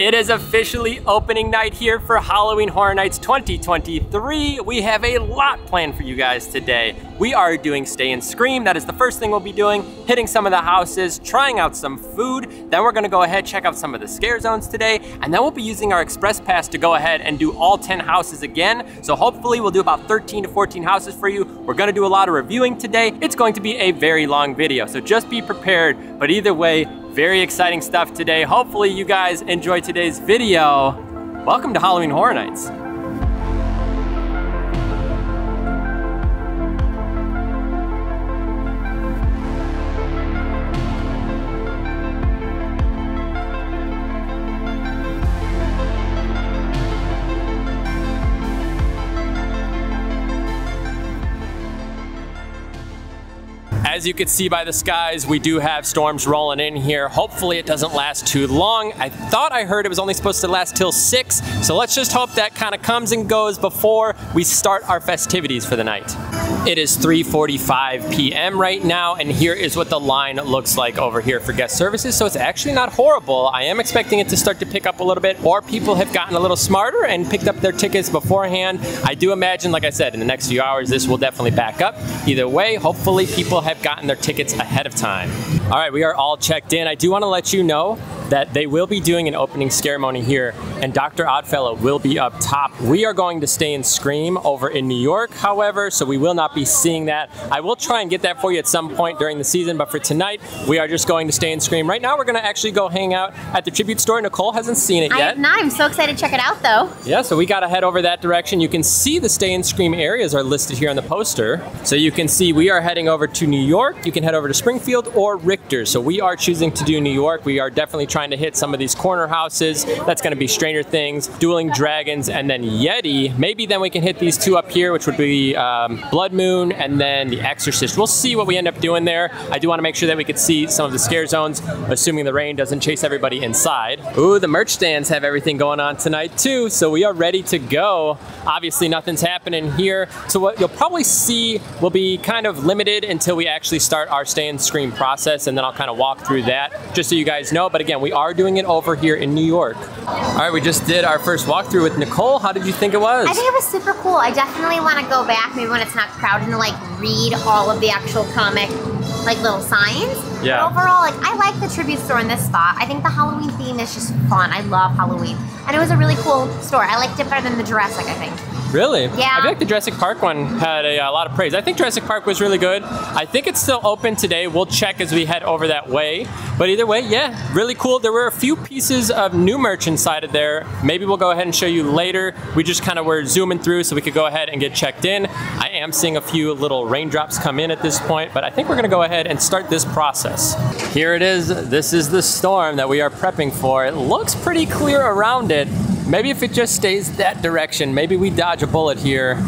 It is officially opening night here for Halloween Horror Nights 2023. We have a lot planned for you guys today. We are doing Stay and Scream. That is the first thing we'll be doing, hitting some of the houses, trying out some food. Then we're gonna go ahead, check out some of the scare zones today, and then we'll be using our express pass to go ahead and do all 10 houses again. So hopefully we'll do about 13 to 14 houses for you. We're gonna do a lot of reviewing today. It's going to be a very long video, so just be prepared. But either way, very exciting stuff today. Hopefully you guys enjoy today's video. Welcome to Halloween Horror Nights. As you can see by the skies, we do have storms rolling in here. Hopefully it doesn't last too long. I thought I heard it was only supposed to last till 6, so let's just hope that kind of comes and goes before we start our festivities for the night. It is 3:45 p.m. right now, and here is what the line looks like over here for guest services, so it's actually not horrible. I am expecting it to start to pick up a little bit, or people have gotten a little smarter and picked up their tickets beforehand. I do imagine, like I said, in the next few hours, this will definitely back up. Either way, hopefully people have gotten their tickets ahead of time. All right, we are all checked in. I do want to let you know that they will be doing an opening ceremony here, and Dr. Oddfellow will be up top. We are going to Stay and Scream over in New York, however, so we will not be seeing that. I will try and get that for you at some point during the season, but for tonight, we are just going to Stay and Scream. Right now, we're gonna actually go hang out at the Tribute store. Nicole hasn't seen it yet. I have not. I'm so excited to check it out, though. Yeah, so we gotta head over that direction. You can see the Stay and Scream areas are listed here on the poster. So you can see we are heading over to New York. You can head over to Springfield or Richter. So we are choosing to do New York. We are definitely trying to hit some of these corner houses. That's gonna be Stranger Things, Dueling Dragons, and then Yeti. Maybe then we can hit these two up here, which would be Blood Moon and then the Exorcist. We'll see what we end up doing there. I do want to make sure that we could see some of the scare zones, assuming the rain doesn't chase everybody inside. Ooh, the merch stands have everything going on tonight too, so we are ready to go. Obviously nothing's happening here, so what you'll probably see will be kind of limited until we actually start our Stay and Scream process, and then I'll kind of walk through that just so you guys know. But again, we are doing it over here in New York. All right, we just did our first walkthrough with Nicole. How did you think it was? I think it was super cool. I definitely want to go back, maybe when it's not crowded, and like read all of the actual comic, like little signs. Yeah. But overall, like I like the tribute store in this spot. I think the Halloween theme is just fun. I love Halloween, and it was a really cool store. I liked it better than the Jurassic, I think. Really? Yeah. I feel like the Jurassic Park one had a lot of praise. I think Jurassic Park was really good. I think it's still open today. We'll check as we head over that way. But either way, yeah, really cool. There were a few pieces of new merch inside of there. Maybe we'll go ahead and show you later. We just kind of were zooming through so we could go ahead and get checked in. I am seeing a few little raindrops come in at this point, but I think we're gonna go ahead and start this process. Here it is. This is the storm that we are prepping for. It looks pretty clear around it. Maybe if it just stays that direction, maybe we dodge a bullet here.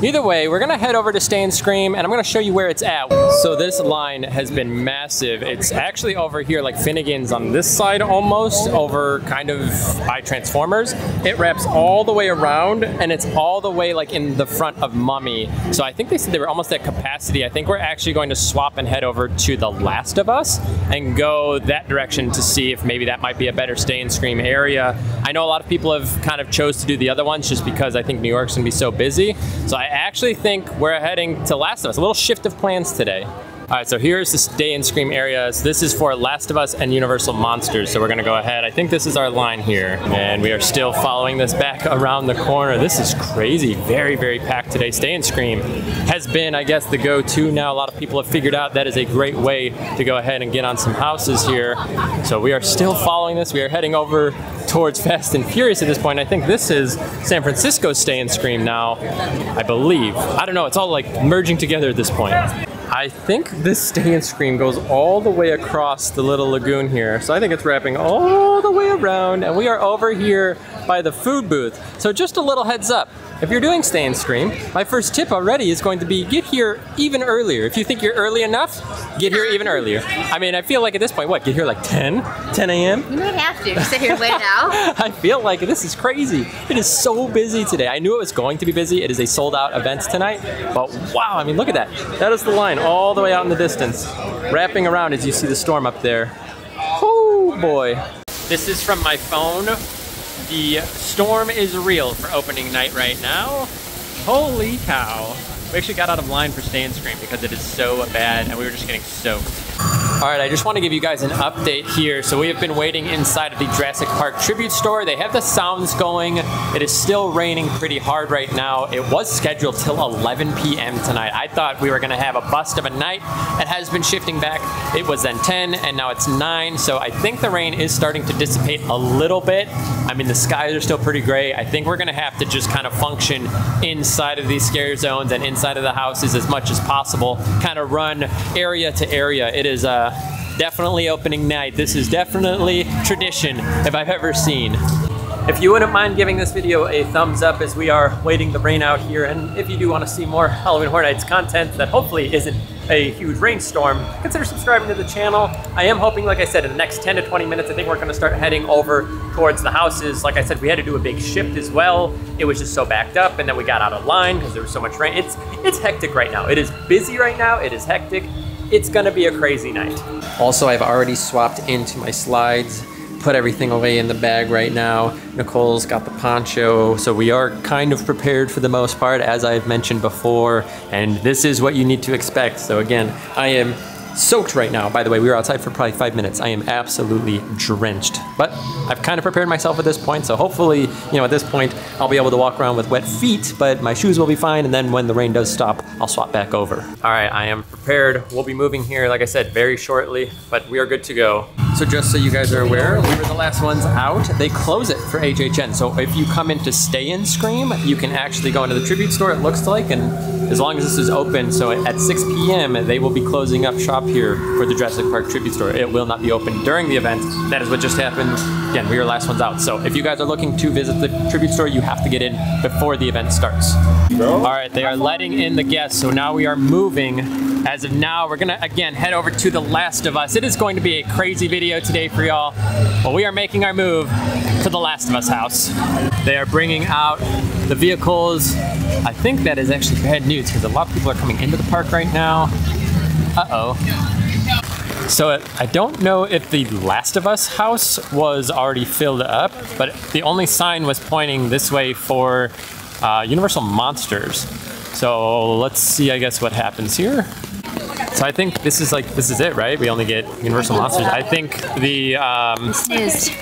Either way, we're gonna head over to Stay and Scream, and I'm gonna show you where it's at. So this line has been massive. It's actually over here like Finnegan's on this side almost, over kind of by Transformers. It wraps all the way around, and it's all the way like in the front of Mummy. So I think they said they were almost at capacity. I think we're actually going to swap and head over to The Last of Us and go that direction to see if maybe that might be a better Stay and Scream area. I know a lot of people have kind of chose to do the other ones just because I think New York's gonna be so busy. So I actually think we're heading to Last of Us. A little shift of plans today. All right, so here's the Stay and Scream areas. This is for Last of Us and Universal Monsters. So we're gonna go ahead. I think this is our line here. And we are still following this back around the corner. This is crazy, very, very packed today. Stay and Scream has been, I guess, the go-to now. A lot of people have figured out that is a great way to go ahead and get on some houses here. So we are still following this. We are heading over towards Fast and Furious at this point. I think this is San Francisco's Stay and Scream now, I believe. I don't know, it's all like merging together at this point. I think this Stay and Scream goes all the way across the little lagoon here. So I think it's wrapping all the way around, and we are over here by the food booth. So just a little heads up. If you're doing Stay and Scream, my first tip already is going to be get here even earlier. If you think you're early enough, get here even earlier. I mean, I feel like at this point, what, get here like 10 a.m.? You might have to. Just sit here and wait it out. I feel like this is crazy. It is so busy today. I knew it was going to be busy. It is a sold out event tonight, but wow, I mean, look at that. That is the line all the way out in the distance, wrapping around as you see the storm up there. Oh boy. This is from my phone. The storm is real for opening night right now. Holy cow. We actually got out of line for Stay and Scream because it is so bad and we were just getting soaked. All right, I just want to give you guys an update here. So we have been waiting inside of the Jurassic Park tribute store. They have the sounds going. It is still raining pretty hard right now. It was scheduled till 11 p.m. tonight. I thought we were gonna have a bust of a night. It has been shifting back. It was then 10 and now it's 9. So I think the rain is starting to dissipate a little bit. I mean, the skies are still pretty gray. I think we're gonna have to just kind of function inside of these scare zones and inside of the houses as much as possible, kind of run area to area. It is definitely opening night. This is definitely tradition if I've ever seen. If you wouldn't mind giving this video a thumbs up as we are waiting the rain out here, and if you do want to see more Halloween Horror Nights content that hopefully isn't a huge rainstorm, consider subscribing to the channel. I am hoping, like I said, in the next 10 to 20 minutes, I think we're going to start heading over towards the houses. Like I said, we had to do a big shift as well. It was just so backed up, and then we got out of line because there was so much rain. It's hectic right now. It is busy right now. It is hectic. It's gonna be a crazy night. Also, I've already swapped into my slides, put everything away in the bag right now. Nicole's got the poncho, so we are kind of prepared for the most part, as I've mentioned before, and this is what you need to expect. So again, I am soaked right now. By the way, we were outside for probably 5 minutes. I am absolutely drenched, but I've kind of prepared myself at this point. So hopefully, you know, at this point, I'll be able to walk around with wet feet, but my shoes will be fine. And then when the rain does stop, I'll swap back over. All right, I am prepared. We'll be moving here, like I said, very shortly, but we are good to go. So just so you guys are aware, we were the last ones out. They close it for HHN. So if you come in to Stay and Scream, you can actually go into the tribute store, it looks like, and as long as this is open, so at 6 p.m., they will be closing up shop here for the Jurassic Park tribute store. It will not be open during the event. That is what just happened. Again, we were last ones out. So if you guys are looking to visit the tribute store, you have to get in before the event starts. All right, they are letting in the guests. So now we are moving. As of now, we're gonna, again, head over to The Last of Us. It is going to be a crazy video today for y'all. But we are making our move to The Last of Us house. They are bringing out the vehicles. I think that is actually bad news because a lot of people are coming into the park right now. Uh-oh. So I don't know if the Last of Us house was already filled up, but the only sign was pointing this way for Universal Monsters. So let's see, I guess, what happens here. So I think this is it, right? We only get Universal Monsters. I think the,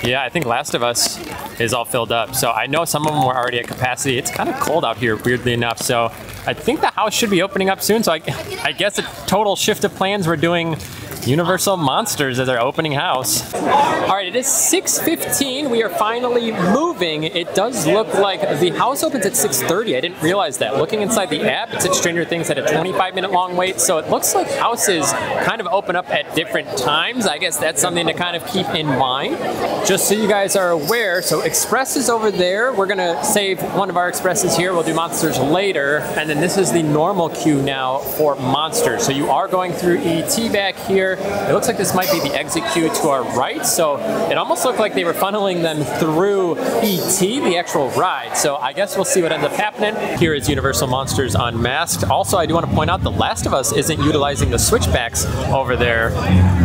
yeah, I think Last of Us is all filled up. So I know some of them were already at capacity. It's kind of cold out here, weirdly enough. So I think the house should be opening up soon. So I guess a total shift of plans. We're doing Universal Monsters as our opening house. All right, it is 6:15. We are finally moving. It does look like the house opens at 6:30. I didn't realize that. Looking inside the app, it said Stranger Things had a 25-minute long wait. So it looks like houses kind of open up at different times. I guess that's something to kind of keep in mind. Just so you guys are aware, so Express is over there. We're gonna save one of our Expresses here. We'll do Monsters later. And then this is the normal queue now for Monsters. So you are going through ET back here. It looks like this might be the exit queue to our right, so it almost looked like they were funneling them through ET, the actual ride. So I guess we'll see what ends up happening. Here is Universal Monsters Unmasked. Also, I do want to point out The Last of Us isn't utilizing the switchbacks over there.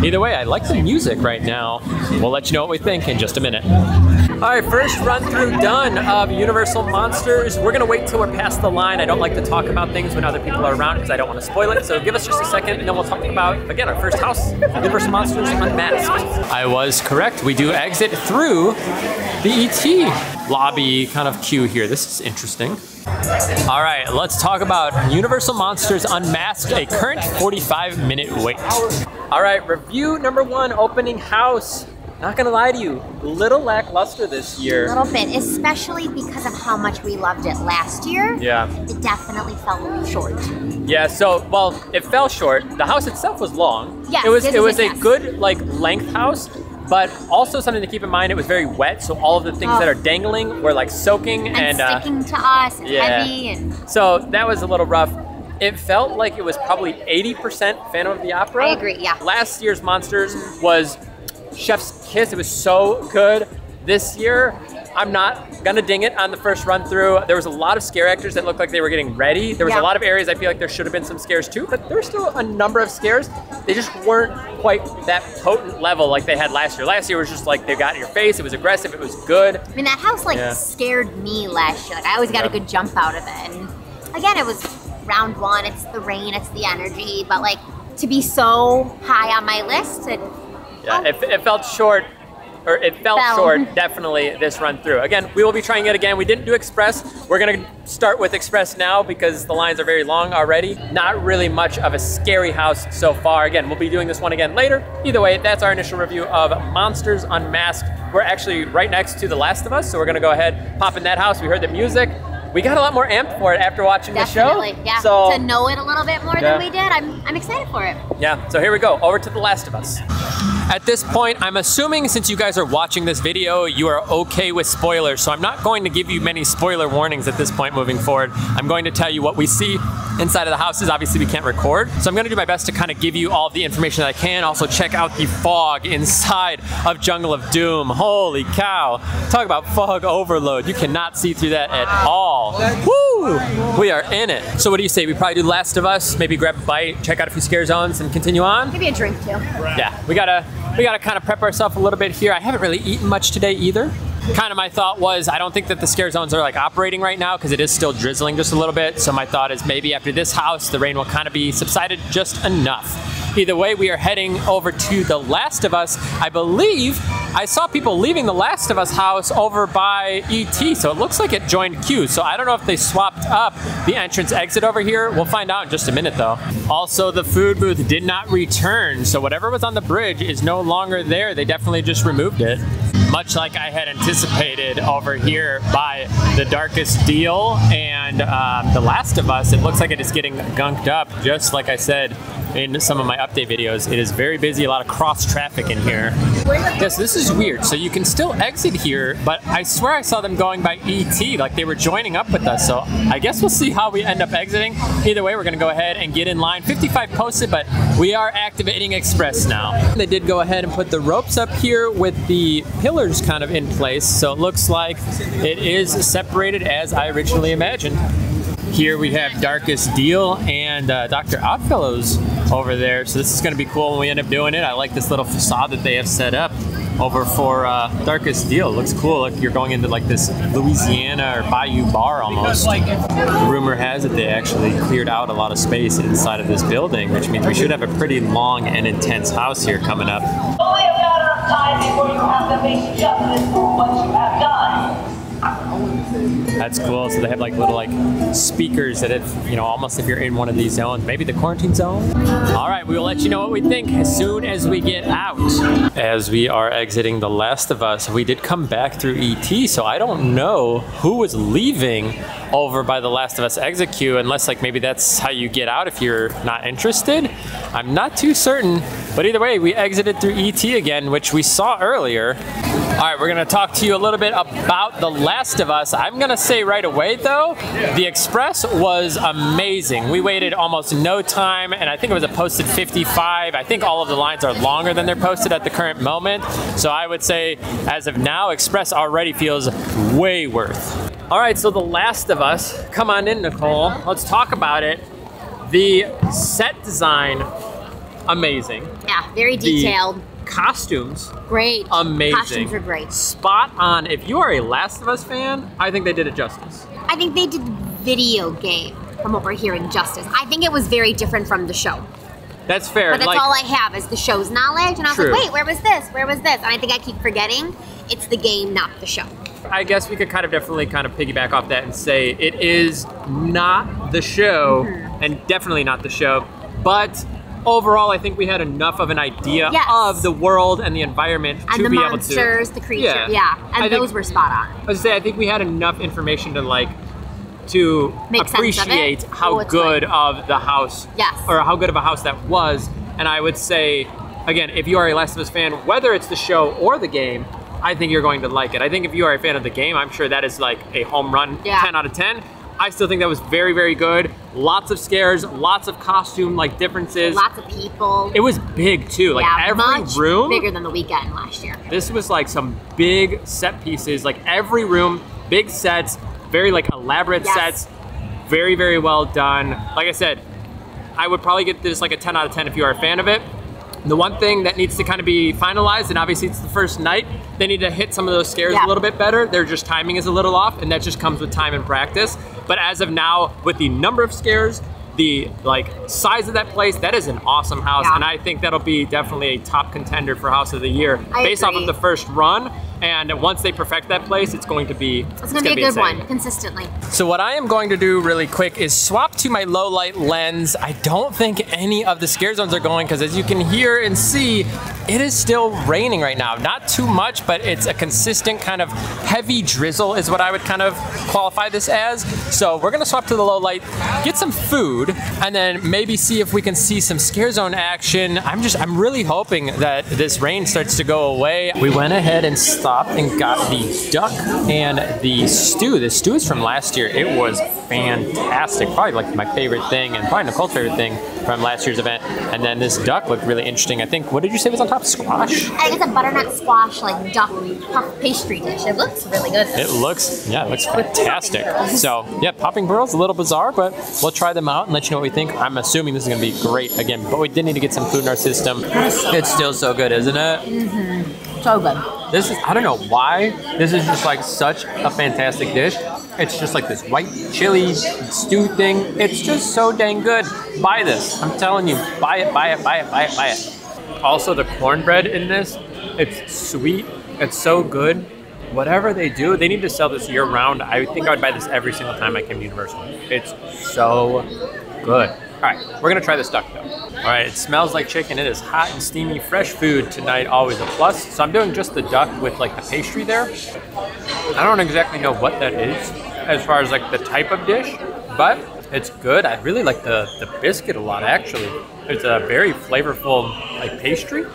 Either way, I like the music right now. We'll let you know what we think in just a minute. All right, first run through done of Universal Monsters. We're gonna wait till we're past the line. I don't like to talk about things when other people are around because I don't want to spoil it. So give us just a second and then we'll talk about, again, our first house, Universal Monsters Unmasked. I was correct. We do exit through the ET lobby kind of queue here. This is interesting. All right, let's talk about Universal Monsters Unmasked, a current 45-minute wait. All right, review number 1, opening house. Not gonna lie to you, a little lackluster this year. A little bit, especially because of how much we loved it last year. Yeah. It definitely fell short. Yeah, so, well, it fell short. The house itself was long. Yes, it was a good, like, length house, but also something to keep in mind, it was very wet, so all of the things that are dangling were, like, soaking and sticking to us and heavy. And so that was a little rough. It felt like it was probably 80% Phantom of the Opera. I agree, yeah. Last year's Monsters was Chef's Kiss. It was so good. this year, I'm not gonna ding it on the first run through. There was a lot of scare actors that looked like they were getting ready. There was a lot of areas I feel like there should have been some scares too, but there were still a number of scares. They just weren't quite that potent level like they had last year. Last year was just like they got in your face, it was aggressive, it was good. I mean, that house like scared me last year. Like, I always got a good jump out of it. And again, it was round one, it's the rain, it's the energy, but like to be so high on my list, it felt short. Or it fell short, definitely, this run through. Again, we will be trying it again. We didn't do Express. We're gonna start with Express now because the lines are very long already. Not really much of a scary house so far. Again, we'll be doing this one again later. Either way, that's our initial review of Monsters Unmasked. We're actually right next to The Last of Us, so we're gonna go ahead, pop in that house. We heard the music. We got a lot more amped for it after watching the show. Yeah. So, to know it a little bit more than we did, I'm excited for it. Yeah, so here we go, over to The Last of Us. At this point, I'm assuming since you guys are watching this video, you are okay with spoilers, so I'm not going to give you many spoiler warnings at this point moving forward. I'm going to tell you what we see inside of the houses. Obviously, we can't record, so I'm gonna do my best to kind of give you all of the information that I can. Also, check out the fog inside of Jungle of Doom. Holy cow. Talk about fog overload. You cannot see through that at all. Woo! We are in it. So what do you say? We probably do Last of Us, maybe grab a bite, check out a few scare zones, and continue on? Maybe a drink too. Yeah, we gotta kind of prep ourselves a little bit here. I haven't really eaten much today either. Kind of my thought was, I don't think that the scare zones are like operating right now because it is still drizzling just a little bit. So my thought is maybe after this house, the rain will kind of be subsided just enough. Either way, we are heading over to The Last of Us. I believe I saw people leaving The Last of Us house over by ET, so it looks like it joined queue. So I don't know if they swapped up the entrance exit over here. We'll find out in just a minute though. Also, the food booth did not return, so whatever was on the bridge is no longer there. They definitely just removed it. Much like I had anticipated over here by The Darkest Deal and The Last of Us, it looks like it is getting gunked up, just like I said in some of my update videos. It is very busy, a lot of cross traffic in here. Yes, this is weird. So you can still exit here, but I swear I saw them going by ET, like they were joining up with us. So I guess we'll see how we end up exiting. Either way, we're gonna go ahead and get in line. 55 posted, but we are activating Express now. They did go ahead and put the ropes up here with the pillars kind of in place. So it looks like it is separated as I originally imagined. Here we have Darkest Deal and Dr. Oddfellow's over there. So this is gonna be cool when we end up doing it. I like this little facade that they have set up over for Darkest Deal. It looks cool. Like you're going into like this Louisiana or Bayou bar almost. Rumor has it they actually cleared out a lot of space inside of this building, which means we should have a pretty long and intense house here coming up. Only a matter of time before you have to face justice for what you have done. That's cool. So they have like little like speakers that if, you know, almost if you're in one of these zones, maybe the quarantine zone. All right, we will let you know what we think as soon as we get out. As we are exiting The Last of Us, we did come back through ET, so I don't know who was leaving over by The Last of Us exit queue, unless like maybe that's how you get out if you're not interested. I'm not too certain, but either way, we exited through ET again, which we saw earlier. All right, we're gonna talk to you a little bit about The Last of Us. I'm gonna say right away though, the Express was amazing. We waited almost no time, and I think it was a posted 55. I think all of the lines are longer than they're posted at the current moment. So I would say, as of now, Express already feels way worth. All right, so The Last of Us, come on in, Nicole. Let's talk about it. The set design, amazing. Yeah, very detailed. Costumes, great. Amazing. Costumes are great. Spot on. If you are a Last of Us fan, I think they did it justice. I think they did the video game from what we're hearing justice. I think it was very different from the show. That's fair. But that's like, all I have is the show's knowledge, and I was like, wait, where was this? Where was this? And I think I keep forgetting it's the game, not the show. I guess we could definitely piggyback off that and say it is not the show, and definitely not the show, but overall, I think we had enough of an idea of the world and the environment and to the be monsters, able to. the creature, and those were spot on. I was say I think we had enough information to make appreciate sense of it. how good of the house, or how good of a house that was. And I would say, again, if you are a Last of Us fan, whether it's the show or the game, I think you're going to like it. I think if you are a fan of the game, I'm sure that is like a home run, 10 out of 10. I still think that was very, very good. Lots of scares, lots of costume like differences. Lots of people. It was big too, like every much room. bigger than the weekend last year. This was like some big set pieces, like every room, big sets, very like elaborate sets, very, very well done. Like I said, I would probably get this like a 10 out of 10 if you are a fan of it. The one thing that needs to kind of be finalized, and obviously it's the first night, they need to hit some of those scares a little bit better. Their just timing is a little off, and that just comes with time and practice. But as of now, with the number of scares, the like size of that place, that is an awesome house, and I think that'll be definitely a top contender for House of the Year based off of the first run. And once they perfect that place, it's going to be it's gonna be a good insane. one consistently. So what I am going to do really quick is swap to my low light lens. I don't think any of the scare zones are going, because as you can hear and see, it is still raining right now. Not too much, but it's a consistent kind of heavy drizzle is what I would kind of qualify this as. So we're gonna swap to the low light, get some food, and then maybe see if we can see some scare zone action. I'm really hoping that this rain starts to go away. We went ahead and stopped and got the duck and the stew. The stew is from last year. It was fantastic. Probably like my favorite thing, and probably Nicole's favorite thing from last year's event. And then this duck looked really interesting. I think, what did you say was on top? Squash? I think it's a butternut squash, like duck puff pastry dish. It looks really good. It looks fantastic. So yeah, popping pearls, a little bizarre, but we'll try them out and let you know what we think. I'm assuming this is gonna be great again, but we did need to get some food in our system. It's still so good, isn't it? Mm-hmm. So good. This is, I don't know why, this is just like such a fantastic dish. It's just like this white chili stew thing. It's just so dang good. Buy this. I'm telling you, buy it, buy it, buy it, buy it, buy it. Also the cornbread in this, it's sweet. It's so good. Whatever they do, they need to sell this year round. I think I would buy this every single time I came to Universal. It's so good. All right, we're gonna try this duck though. All right, it smells like chicken. It is hot and steamy. Fresh food tonight, always a plus. So I'm doing just the duck with like the pastry there. I don't exactly know what that is as far as like the type of dish, but it's good. I really like the biscuit a lot actually. It's a very flavorful like pastry.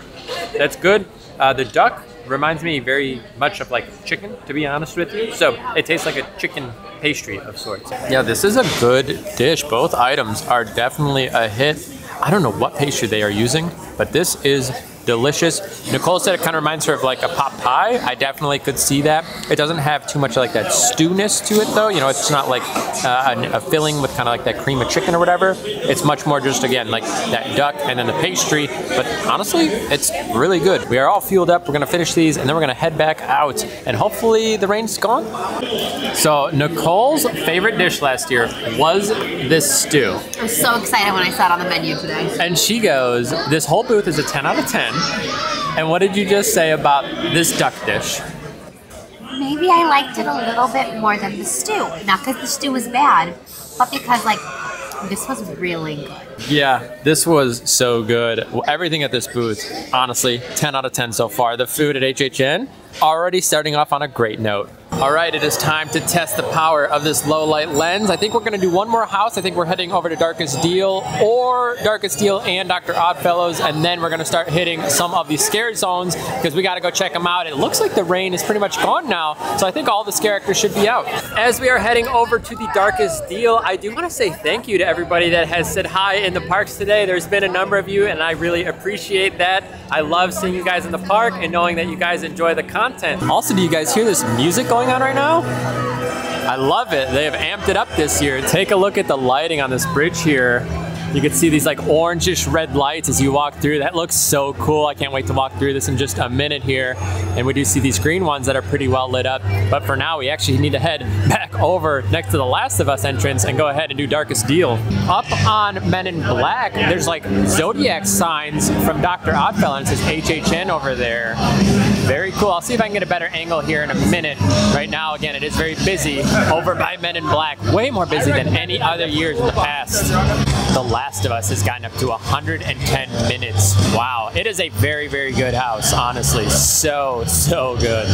That's good. The duck reminds me very much of like chicken, to be honest with you. So it tastes like a chicken pastry of sorts. Yeah, this is a good dish. Both items are definitely a hit. I don't know what pastry they are using, but this is delicious. Nicole said it kind of reminds her of like a pot pie. I definitely could see that. It doesn't have too much like that stewness to it though. You know, it's not like a filling with kind of like that cream of chicken or whatever. It's much more just, again, like that duck and then the pastry. But honestly, it's really good. We are all fueled up. We're gonna finish these and then we're gonna head back out and hopefully the rain's gone. So Nicole's favorite dish last year was this stew. I was so excited when I saw it on the menu today. And she goes, this whole booth is a 10 out of 10. And what did you just say about this duck dish? Maybe I liked it a little bit more than the stew. Not because the stew was bad, but because like this was really good. Yeah, this was so good. Everything at this booth, honestly, 10 out of 10 so far. The food at HHN, already starting off on a great note. All right, it is time to test the power of this low light lens. I think we're gonna do one more house. I think we're heading over to Darkest Deal or Darkest Deal and Dr. Oddfellows, and then we're gonna start hitting some of these scare zones because we gotta go check them out. It looks like the rain is pretty much gone now, so I think all the scare actors should be out. As we are heading over to the Darkest Deal, I do wanna say thank you to everybody that has said hi in the parks today. There's been a number of you, and I really appreciate that. I love seeing you guys in the park and knowing that you guys enjoy the content. Also, do you guys hear this music going on right now? I love it. They have amped it up this year. Take a look at the lighting on this bridge here. You can see these like orangish red lights as you walk through. That looks so cool. I can't wait to walk through this in just a minute here. And we do see these green ones that are pretty well lit up. But for now, we actually need to head back over next to the Last of Us entrance and go ahead and do Darkest Deal. Up on Men in Black, there's like Zodiac signs from Dr. Oddfellow, and it says HHN over there. Very cool. I'll see if I can get a better angle here in a minute. Right now, again, it is very busy over by Men in Black. Way more busy than any other years in the past. The Last of Us has gotten up to 110 minutes. Wow. It is a very, very good house, honestly. So good.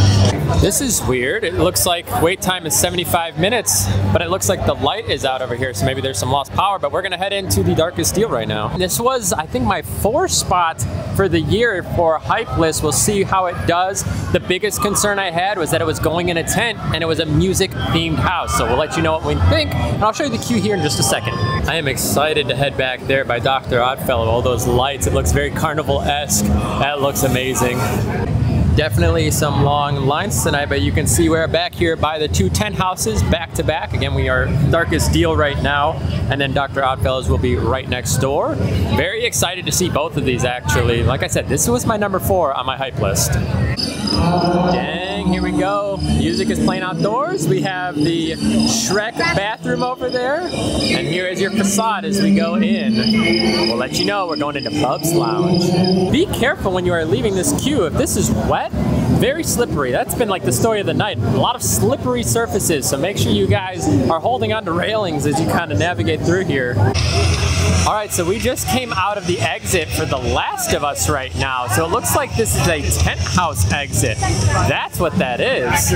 This is weird. It looks like wait time is 75 minutes, but it looks like the light is out over here, so maybe there's some lost power, but we're gonna head into the Darkest Deal right now. This was, I think, my 4th spot for the year for Hype List. We'll see how it does. The biggest concern I had was that it was going in a tent and it was a music-themed house, so we'll let you know what we think, and I'll show you the queue here in just a second. I am excited to head back there by Dr. Oddfellow. All those lights, it looks very carnival-esque. That looks amazing. Definitely some long lines tonight, but you can see we're back here by the 2 tent houses back to back. Again, we are Darkest Deal right now, and then Dr. Oddfellows will be right next door. Very excited to see both of these, actually. Like I said, this was my number 4 on my hype list. Dang, here we go. Music is playing outdoors. We have the Shrek bathroom over there, and here is your facade as we go in. We'll let you know we're going into Bub's Lounge. Be careful when you are leaving this queue. If this is wet, very slippery. That's been like the story of the night. A lot of slippery surfaces, so make sure you guys are holding onto railings as you kind of navigate through here. All right, so we just came out of the exit for The Last of Us right now. So it looks like this is a tent house exit. That's what that is.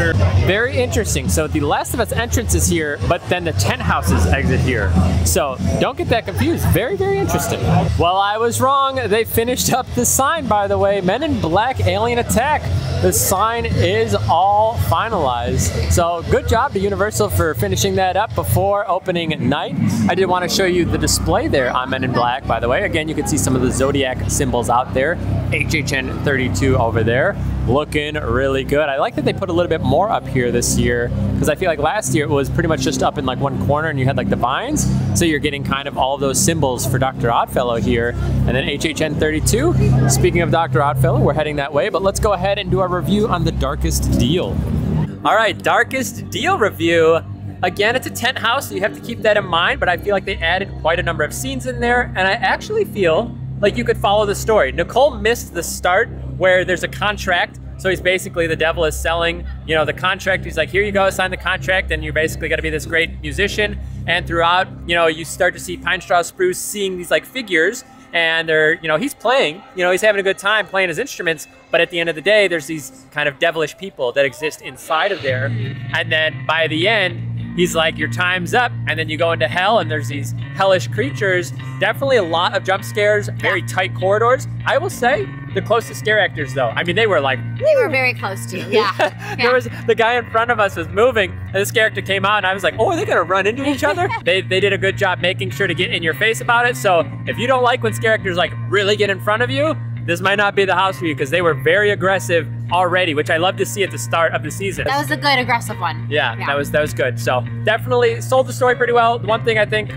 Very interesting. So the Last of Us entrance is here, but then the tent houses exit here. So don't get that confused. Very, very interesting. Well, I was wrong. They finished up the sign, by the way. Men in Black Alien Attack. The sign is all finalized. So good job to Universal for finishing that up before opening night. I did want to show you the display there on Men in Black, by the way. Again, you can see some of the Zodiac symbols out there. HHN 32 over there. Looking really good. I like that they put a little bit more up here this year, because I feel like last year it was pretty much just up in like one corner and you had like the vines. So you're getting kind of all of those symbols for Dr. Oddfellow here. And then HHN 32. Speaking of Dr. Oddfellow, we're heading that way, but let's go ahead and do our review on the Darkest Deal. All right, Darkest Deal review. Again, it's a tent house, so you have to keep that in mind, but I feel like they added quite a number of scenes in there, and I actually feel like you could follow the story. Nicole missed the start where there's a contract, so he's basically, the devil is selling, you know, the contract. He's like, here you go, sign the contract, and you're basically gonna be this great musician, and throughout, you know, you start to see Pine Straw Spruce seeing these like figures, and they're, you know, he's playing, you know, he's having a good time playing his instruments, but at the end of the day, there's these kind of devilish people that exist inside of there, and then by the end, he's like, your time's up, and then you go into hell, and there's these hellish creatures. Definitely a lot of jump scares, very tight corridors. I will say, the closest scare actors, though, I mean, they were like... They were very close to you, yeah. There was, the guy in front of us was moving, and this character came out, and I was like, oh, are they gonna run into each other? They did a good job making sure to get in your face about it, so if you don't like when scare actors like really get in front of you, this might not be the house for you, because they were very aggressive already, which I love to see at the start of the season. That was a good aggressive one. Yeah, that was good. So definitely sold the story pretty well. One thing I think,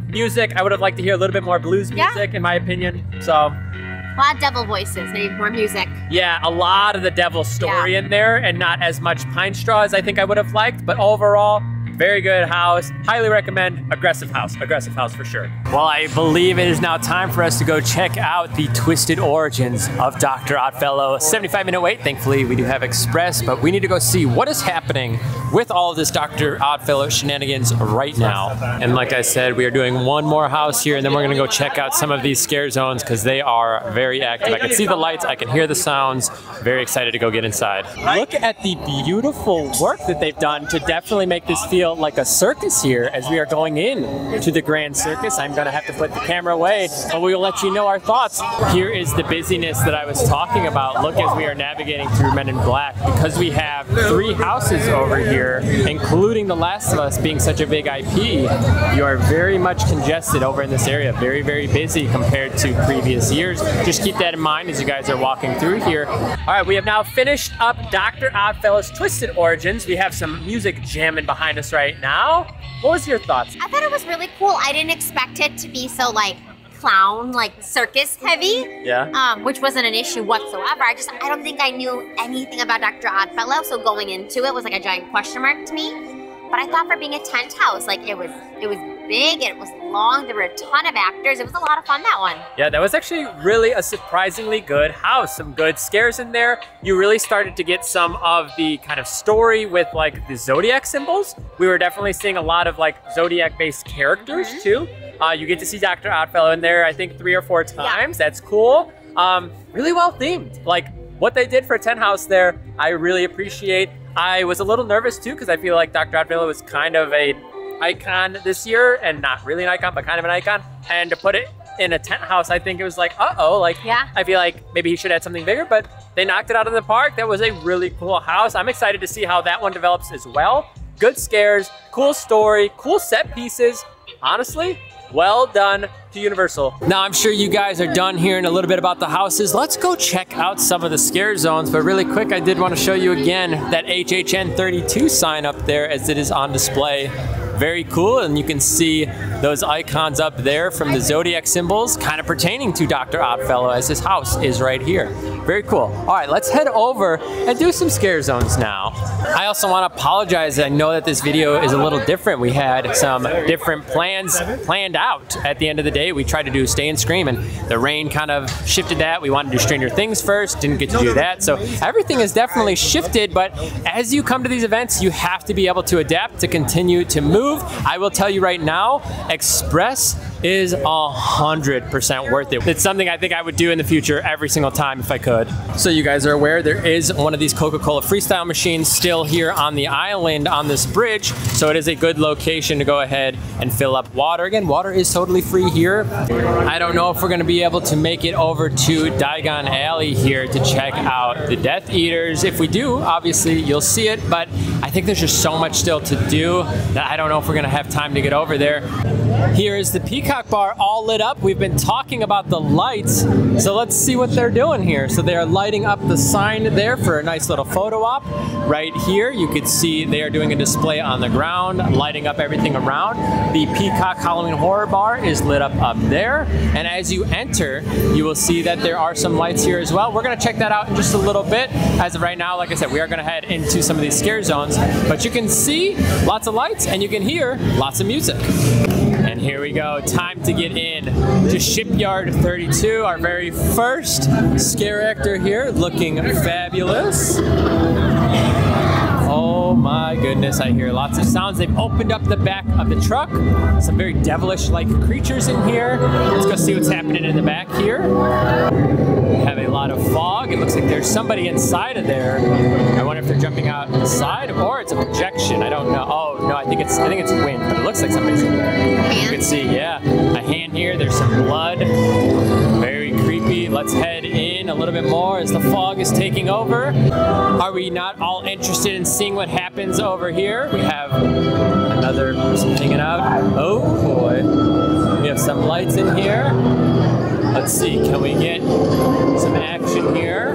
music, I would have liked to hear a little bit more blues music in my opinion. So a lot of devil voices, maybe more music. Yeah, a lot of the devil story in there, and not as much Pine Straw as I think I would have liked, but overall, very good house. Highly recommend aggressive house for sure. Well, I believe it is now time for us to go check out the twisted origins of Dr. Oddfellow. 75-minute wait. Thankfully, we do have Express, but we need to go see what is happening with all of this Dr. Oddfellow shenanigans right now. And like I said, we are doing one more house here, and then we're gonna go check out some of these scare zones because they are very active. I can see the lights, I can hear the sounds. Very excited to go get inside. Look at the beautiful work that they've done to definitely make this feel like a circus here as we are going in to the Grand Circus. I'm gonna have to put the camera away, but we will let you know our thoughts. Here is the busyness that I was talking about. Look, as we are navigating through Men in Black, because we have 3 houses over here, including The Last of Us being such a big IP, you are very much congested over in this area. Very, very busy compared to previous years. Just keep that in mind as you guys are walking through here. All right, we have now finished up Dr. Oddfellow's Twisted Origins. We have some music jamming behind us right now. What was your thoughts? I thought it was really cool. I didn't expect it to be so like clown, like circus heavy. Yeah. Which wasn't an issue whatsoever. I don't think I knew anything about Dr. Oddfellow, so going into it was like a giant question mark to me. But I thought for being a tent house, like it was big, it was long, there were a ton of actors. It was a lot of fun, that one. Yeah, that was actually really a surprisingly good house. Some good scares in there. You really started to get some of the kind of story with like the Zodiac symbols. We were definitely seeing a lot of like Zodiac-based characters too. You get to see Dr. Oddfellow in there, I think 3 or 4 times. Yeah. That's cool. Really well themed. Like what they did for a tent house there, I really appreciate. I was a little nervous too because I feel like Dr. Oddfellow was kind of a icon this year, and not really an icon, but kind of an icon. And to put it in a tent house, I think it was like, uh-oh, like, Yeah. I feel like maybe he should have something bigger, but they knocked it out of the park. That was a really cool house. I'm excited to see how that one develops as well. Good scares, cool story, cool set pieces. Honestly, well done to Universal. Now, I'm sure you guys are done hearing a little bit about the houses. Let's go check out some of the scare zones. But really quick, I did want to show you again that HHN 32 sign up there as it is on display. Very cool, and you can see those icons up there from the Zodiac symbols kind of pertaining to Dr. Oddfellow, as his house is right here. Very cool. All right, let's head over and do some scare zones now. I also want to apologize. I know that this video is a little different. We had some different plans planned out at the end of the day. We tried to do Stay and Scream, and the rain kind of shifted that. We wanted to do Stranger Things first, didn't get to do that. So everything is definitely shifted, but as you come to these events, you have to be able to adapt to continue to move. I will tell you right now, Express is 100% worth it. It's something I think I would do in the future every single time if I could. So you guys are aware there is one of these Coca-Cola freestyle machines still here on the island on this bridge. So it is a good location to go ahead and fill up water. Again, water is totally free here. I don't know if we're gonna be able to make it over to Diagon Alley here to check out the Death Eaters. If we do, obviously you'll see it, but I think there's just so much still to do that I don't know if we're gonna have time to get over there. Here is the Peacock Bar all lit up. We've been talking about the lights, so let's see what they're doing here. So they are lighting up the sign there for a nice little photo op. Right here, you could see they are doing a display on the ground, lighting up everything around. The Peacock Halloween Horror Bar is lit up there. And as you enter, you will see that there are some lights here as well. We're gonna check that out in just a little bit. As of right now, like I said, we are gonna head into some of these scare zones, but you can see lots of lights and you can hear lots of music. And here we go, time to get in to Shipyard 32, our very first scare actor here, looking fabulous. Oh my goodness, I hear lots of sounds. They've opened up the back of the truck. Some very devilish-like creatures in here. Let's go see what's happening in the back here. We have a lot of fog. It looks like there's somebody inside of there. I wonder if they're jumping out the side or it's a projection. I don't know. Oh no, I think it's wind, but it looks like somebody's in there. You can see, yeah, a hand here. There's some blood. Very creepy. Let's head in a little bit more as the fog is taking over. Are we not all interested in seeing what happens over here? We have another person hanging out. Oh boy. We have some lights in here. Let's see, can we get some action here?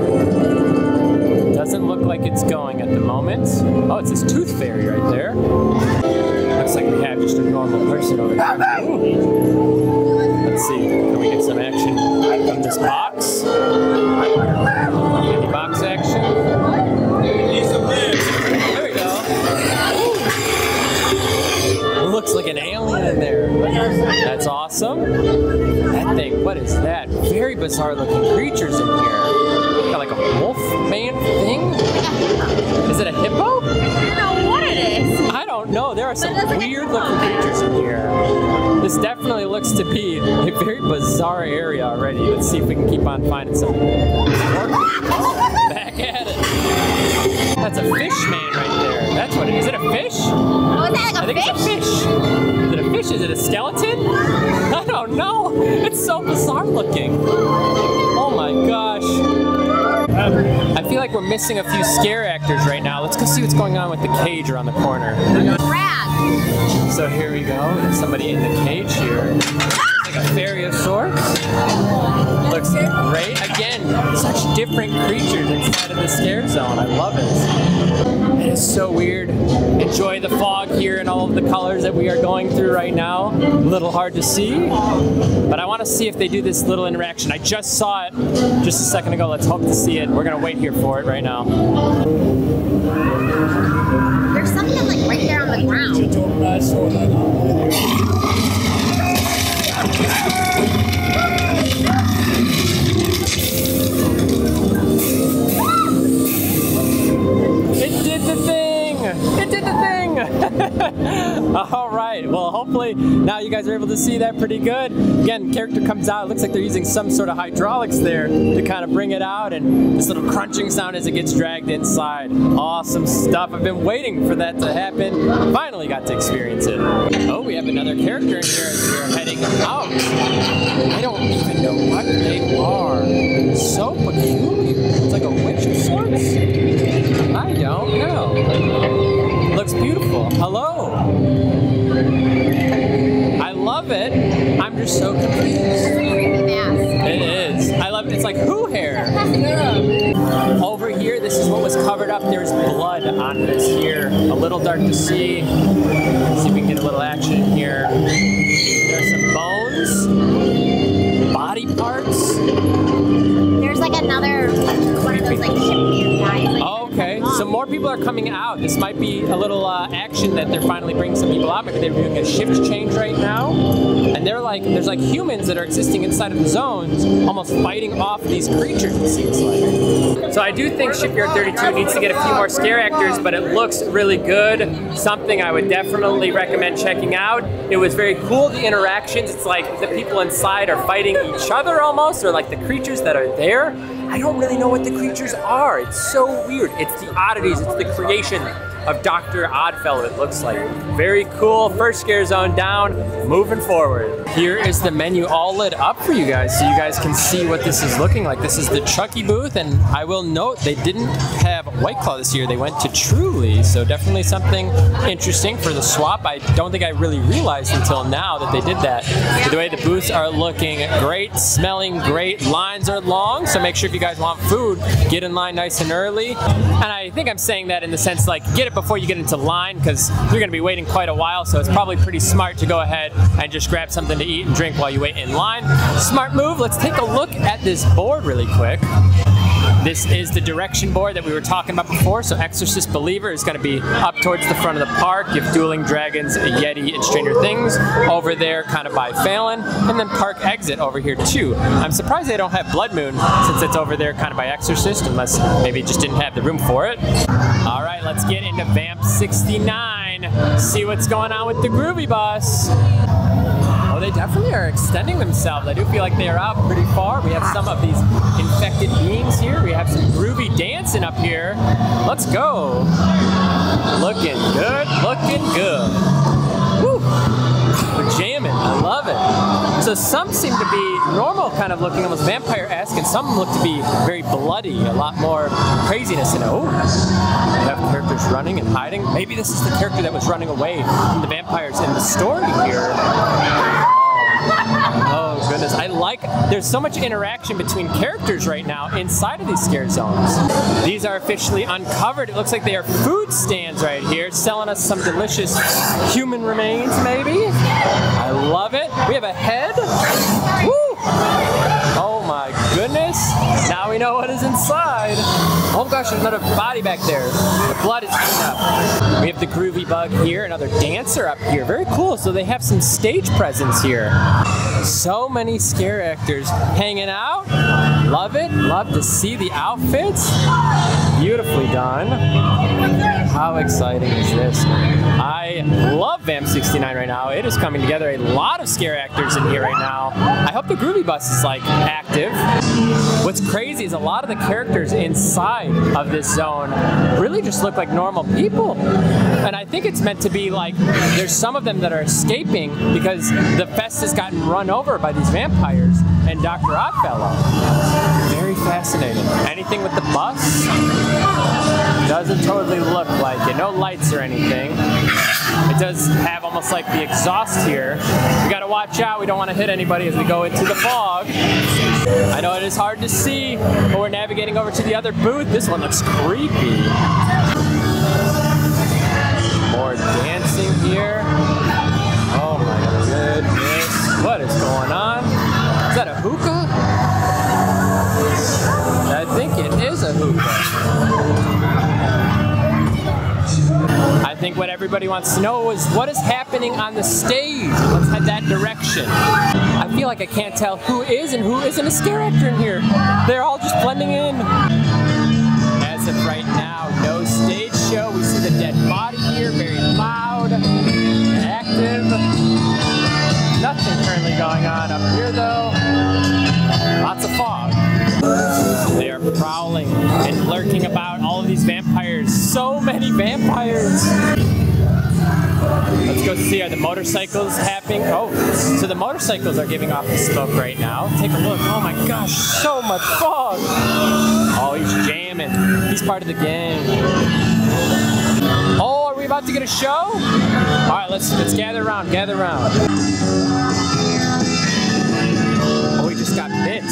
Doesn't look like it's going at the moment. Oh, it's this tooth fairy right there. Looks like we have just a normal person over there. Ooh. Let's see, can we get some action from this box? Any box action? There we go. Ooh. Looks like an alien in there. That's awesome. That thing, what is that? Very bizarre looking creatures in here. Got like a wolf man thing? Is it a hippo? I don't know what it is. I don't know. There are some weird looking creatures in here. This definitely looks to be a very bizarre area already. Let's see if we can keep on finding some more. Back at it. That's a fish man right there. That's what it is. Is it a fish? Oh, is that like a I think fish? it's a fish. Is it a fish? Is it a skeleton? I don't know. It's so bizarre looking. Oh my gosh. I feel like we're missing a few scare actors right now. Let's go see what's going on with the cage around the corner. Rag. So here we go. There's somebody in the cage here. Like a fairy of sorts. Looks great. Again, such different creatures inside of the scare zone. I love it. It is so weird. Enjoy the fog here and all of the colors that we are going through right now. A little hard to see, but I want to see if they do this little interaction. I just saw it just a second ago. Let's hope to see it. We're gonna wait here for it right now. There's something like right there on the ground. It did the thing! It did the thing! All right, well, hopefully now you guys are able to see that pretty good. Again, character comes out, it looks like they're using some sort of hydraulics there to kind of bring it out, and this little crunching sound as it gets dragged inside. Awesome stuff. I've been waiting for that to happen. Finally got to experience it. Oh, we have another character in here as we're heading out. I don't even know what they are. So peculiar. It's like a witch of sorts. I don't know. Looks beautiful. Hello. I love it. I'm just so confused. It is. I love it. It's like who hair. Over here, this is what was covered up. There's blood on this here. A little dark to see. Let's see if we can get a little action here. There's some bones, body parts. There's like another one of those like Shipyard guys. Like, okay, so more people are coming out. This might be a little action that they're finally bringing some people out. Maybe they're doing a shift change right now. And they're like, there's like humans that are existing inside of the zones, almost fighting off these creatures, it seems like. So I do think Shipyard 32 needs to get a few more scare actors, but it looks really good. Something I would definitely recommend checking out. It was very cool, the interactions. It's like the people inside are fighting each other almost, or like the creatures that are there. I don't really know what the creatures are. It's so weird. It's the oddities, it's the creation of Dr. Oddfellow, it looks like. Very cool. First scare zone down, moving forward. Here is the menu all lit up for you guys so you guys can see what this is looking like. This is the Chucky booth, and I will note they didn't have White Claw this year. They went to Truly, so definitely something interesting for the swap. I don't think I really realized until now that they did that. The way the booths are looking great, smelling great, lines are long, so make sure if you guys want food, get in line nice and early. And I think I'm saying that in the sense like, get it before you get into line, because you're gonna be waiting quite a while, so it's probably pretty smart to go ahead and just grab something to eat and drink while you wait in line. Smart move. Let's take a look at this board really quick. This is the direction board that we were talking about before. So Exorcist Believer is going to be up towards the front of the park. You have Dueling Dragons, Yeti, and Stranger Things over there kind of by Phelan. And then Park Exit over here too. I'm surprised they don't have Blood Moon since it's over there kind of by Exorcist, unless maybe just didn't have the room for it. All right, let's get into Vamp 69. See what's going on with the Groovy Bus. Oh, they definitely are extending themselves. I do feel like they are out pretty far. We have some of these infected beings here. We have some groovy dancing up here. Let's go. Looking good, looking good. Woo. We're jamming, I love it. So some seem to be normal kind of looking, almost vampire-esque, and some look to be very bloody, a lot more craziness in it. Oh, we have characters running and hiding. Maybe this is the character that was running away from the vampires in the story here. Oh goodness, I like, there's so much interaction between characters right now inside of these scare zones. These are officially uncovered. It looks like they are food stands right here, selling us some delicious human remains maybe. I love it. We have a head. Woo! Oh my goodness. Now we know what is inside. Oh gosh, there's another body back there. The blood is cleaned up. We have the Groovy Bug here, another dancer up here. Very cool. So they have some stage presence here. So many scare actors hanging out. Love it. Love to see the outfits. Beautifully done. How exciting is this? I love Vamp 69 right now. It is coming together. A lot of scare actors in here right now. I hope the Groovy Bus is like active. What's crazy is a lot of the characters inside of this zone really just look like normal people. And I think it's meant to be like, there's some of them that are escaping because the fest has gotten run over by these vampires and Dr. Oddfellow. Very fascinating. Anything with the bus? Doesn't totally look like it. No lights or anything. It does have almost like the exhaust here. We gotta watch out. We don't want to hit anybody as we go into the fog. I know it is hard to see, but we're navigating over to the other booth. This one looks creepy. More dancing here. Oh my goodness. What is going on? Is that a hookah? I think it is a hookah. I think what everybody wants to know is what is happening on the stage. Let's head that direction. I feel like I can't tell who is and who isn't a scare actor in here. They're all just blending in. As of right now, no stage show. We see the dead body here, very loud. Let's go see, are the motorcycles happening? Oh, so the motorcycles are giving off the smoke right now. Take a look. Oh my gosh, so much fog. Oh, he's jamming. He's part of the gang. Oh, are we about to get a show? All right, let's gather around, gather around. Oh, he just got bit.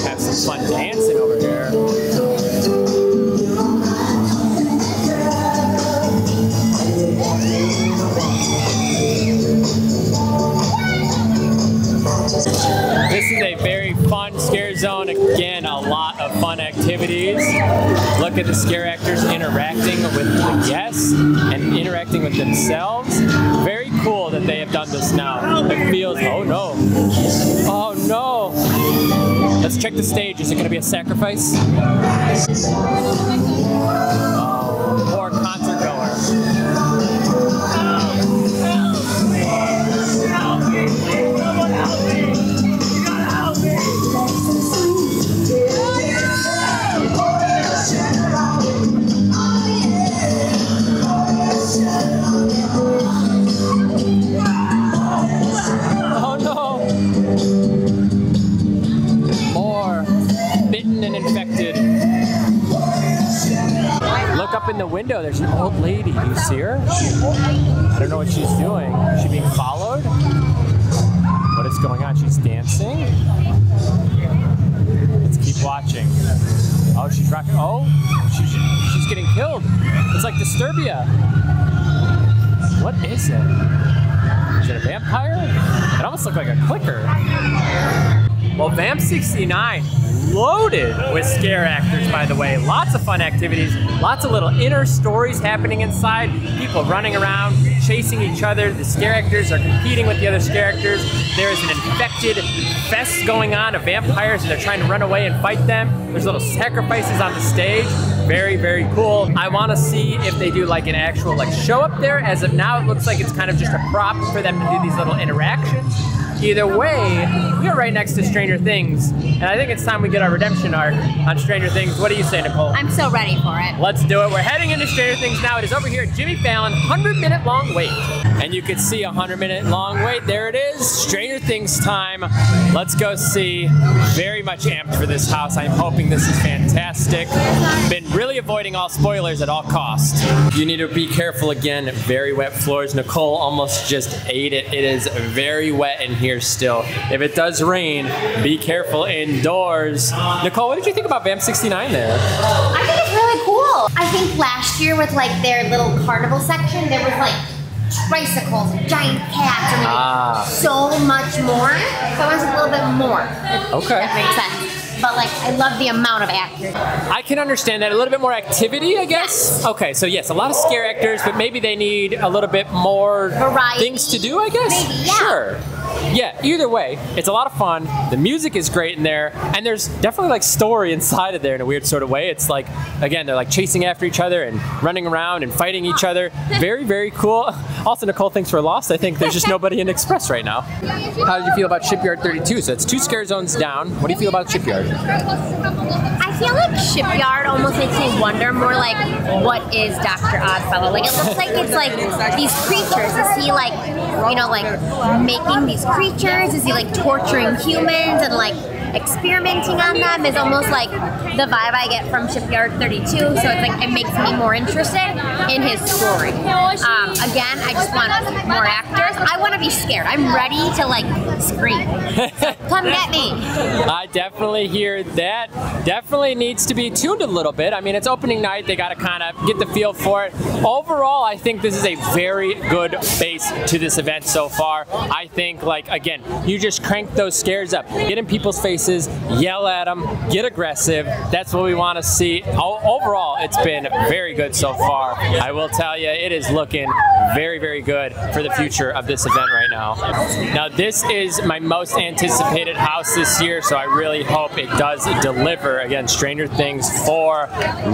Have some fun dancing over here. This is a very fun scare zone. Again, a lot of fun activities. Look at the scare actors interacting with the guests and interacting with themselves. Very cool that they have done this now. It feels, oh no. Oh no. Let's check the stage. Is it going to be a sacrifice? Oh, poor concert goer. Oh no! More bitten and infected. Look up in the window. There's an old lady. Do you see her? I don't know what she's doing. Is she being followed? What is going on? She's dancing? Let's keep watching. Oh, she's rocking. Oh, she's getting killed. It's like Disturbia. What is it? Is it a vampire? It almost looked like a clicker. Well, Vamp 69 loaded with scare actors, by the way. Lots of fun activities, lots of little inner stories happening inside. People running around, chasing each other. The scare actors are competing with the other scare actors. There is an infected fest going on of vampires, and they're trying to run away and fight them. There's little sacrifices on the stage. Very, very cool. I want to see if they do like an actual like show up there. As of now, it looks like it's kind of just a prop for them to do these little interactions. Either way, we are right next to Stranger Things, and I think it's time we get our redemption arc on Stranger Things. What do you say, Nicole? I'm so ready for it. Let's do it. We're heading into Stranger Things now. It is over here at Jimmy Fallon, 100-minute long wait. And you can see a 100-minute long wait. There it is, Stranger Things time. Let's go see. Very much amped for this house. I'm hoping this is fantastic. Been really avoiding all spoilers at all costs. You need to be careful again. Very wet floors. Nicole almost just ate it. It is very wet in here still. If it does rain, be careful indoors. Nicole, what did you think about Vamp 69 there? I think it's really cool. I think last year with like their little carnival section, there was like tricycles and giant cats and like so much more. So I was a little bit more. Okay. That makes sense. But like, I love the amount of actors. I can understand that. A little bit more activity, I guess? Yes. Okay, so yes, a lot of scare actors, but maybe they need a little bit more variety. Things to do, I guess? Maybe, yeah. Sure. Yeah, either way, it's a lot of fun. The music is great in there, and there's definitely like story inside of there in a weird sort of way. It's like, again, they're like chasing after each other and running around and fighting each other. Very, very cool. Also, Nicole thinks we're lost. I think there's just nobody in Express right now. How did you feel about Shipyard 32? So it's 2 scare zones down. What do you feel about Shipyard? I feel like Shipyard almost makes me wonder more like, what is Dr. Oddfellow? Like, it looks like it's like these creatures. Is he like, you know, like making these creatures? Is he like torturing humans and like experimenting on them? Is almost like the vibe I get from Shipyard 32. So it's like, it makes me more interested in his story. Again, I just want more actors. I want to be scared. I'm ready to like scream. So come get me. I definitely hear that. Definitely needs to be tuned a little bit. I mean, it's opening night. They got to kind of get the feel for it. Overall, I think this is a very good base to this event so far. I think, like, again, you just crank those scares up. Get in people's faces, yell at them, get aggressive. That's what we want to see. Overall, it's been very good so far. I will tell you, it is looking very, very good for the future of this event right now. Now, this is my most anticipated house this year, so I really hope it does deliver for, again, Stranger Things 4.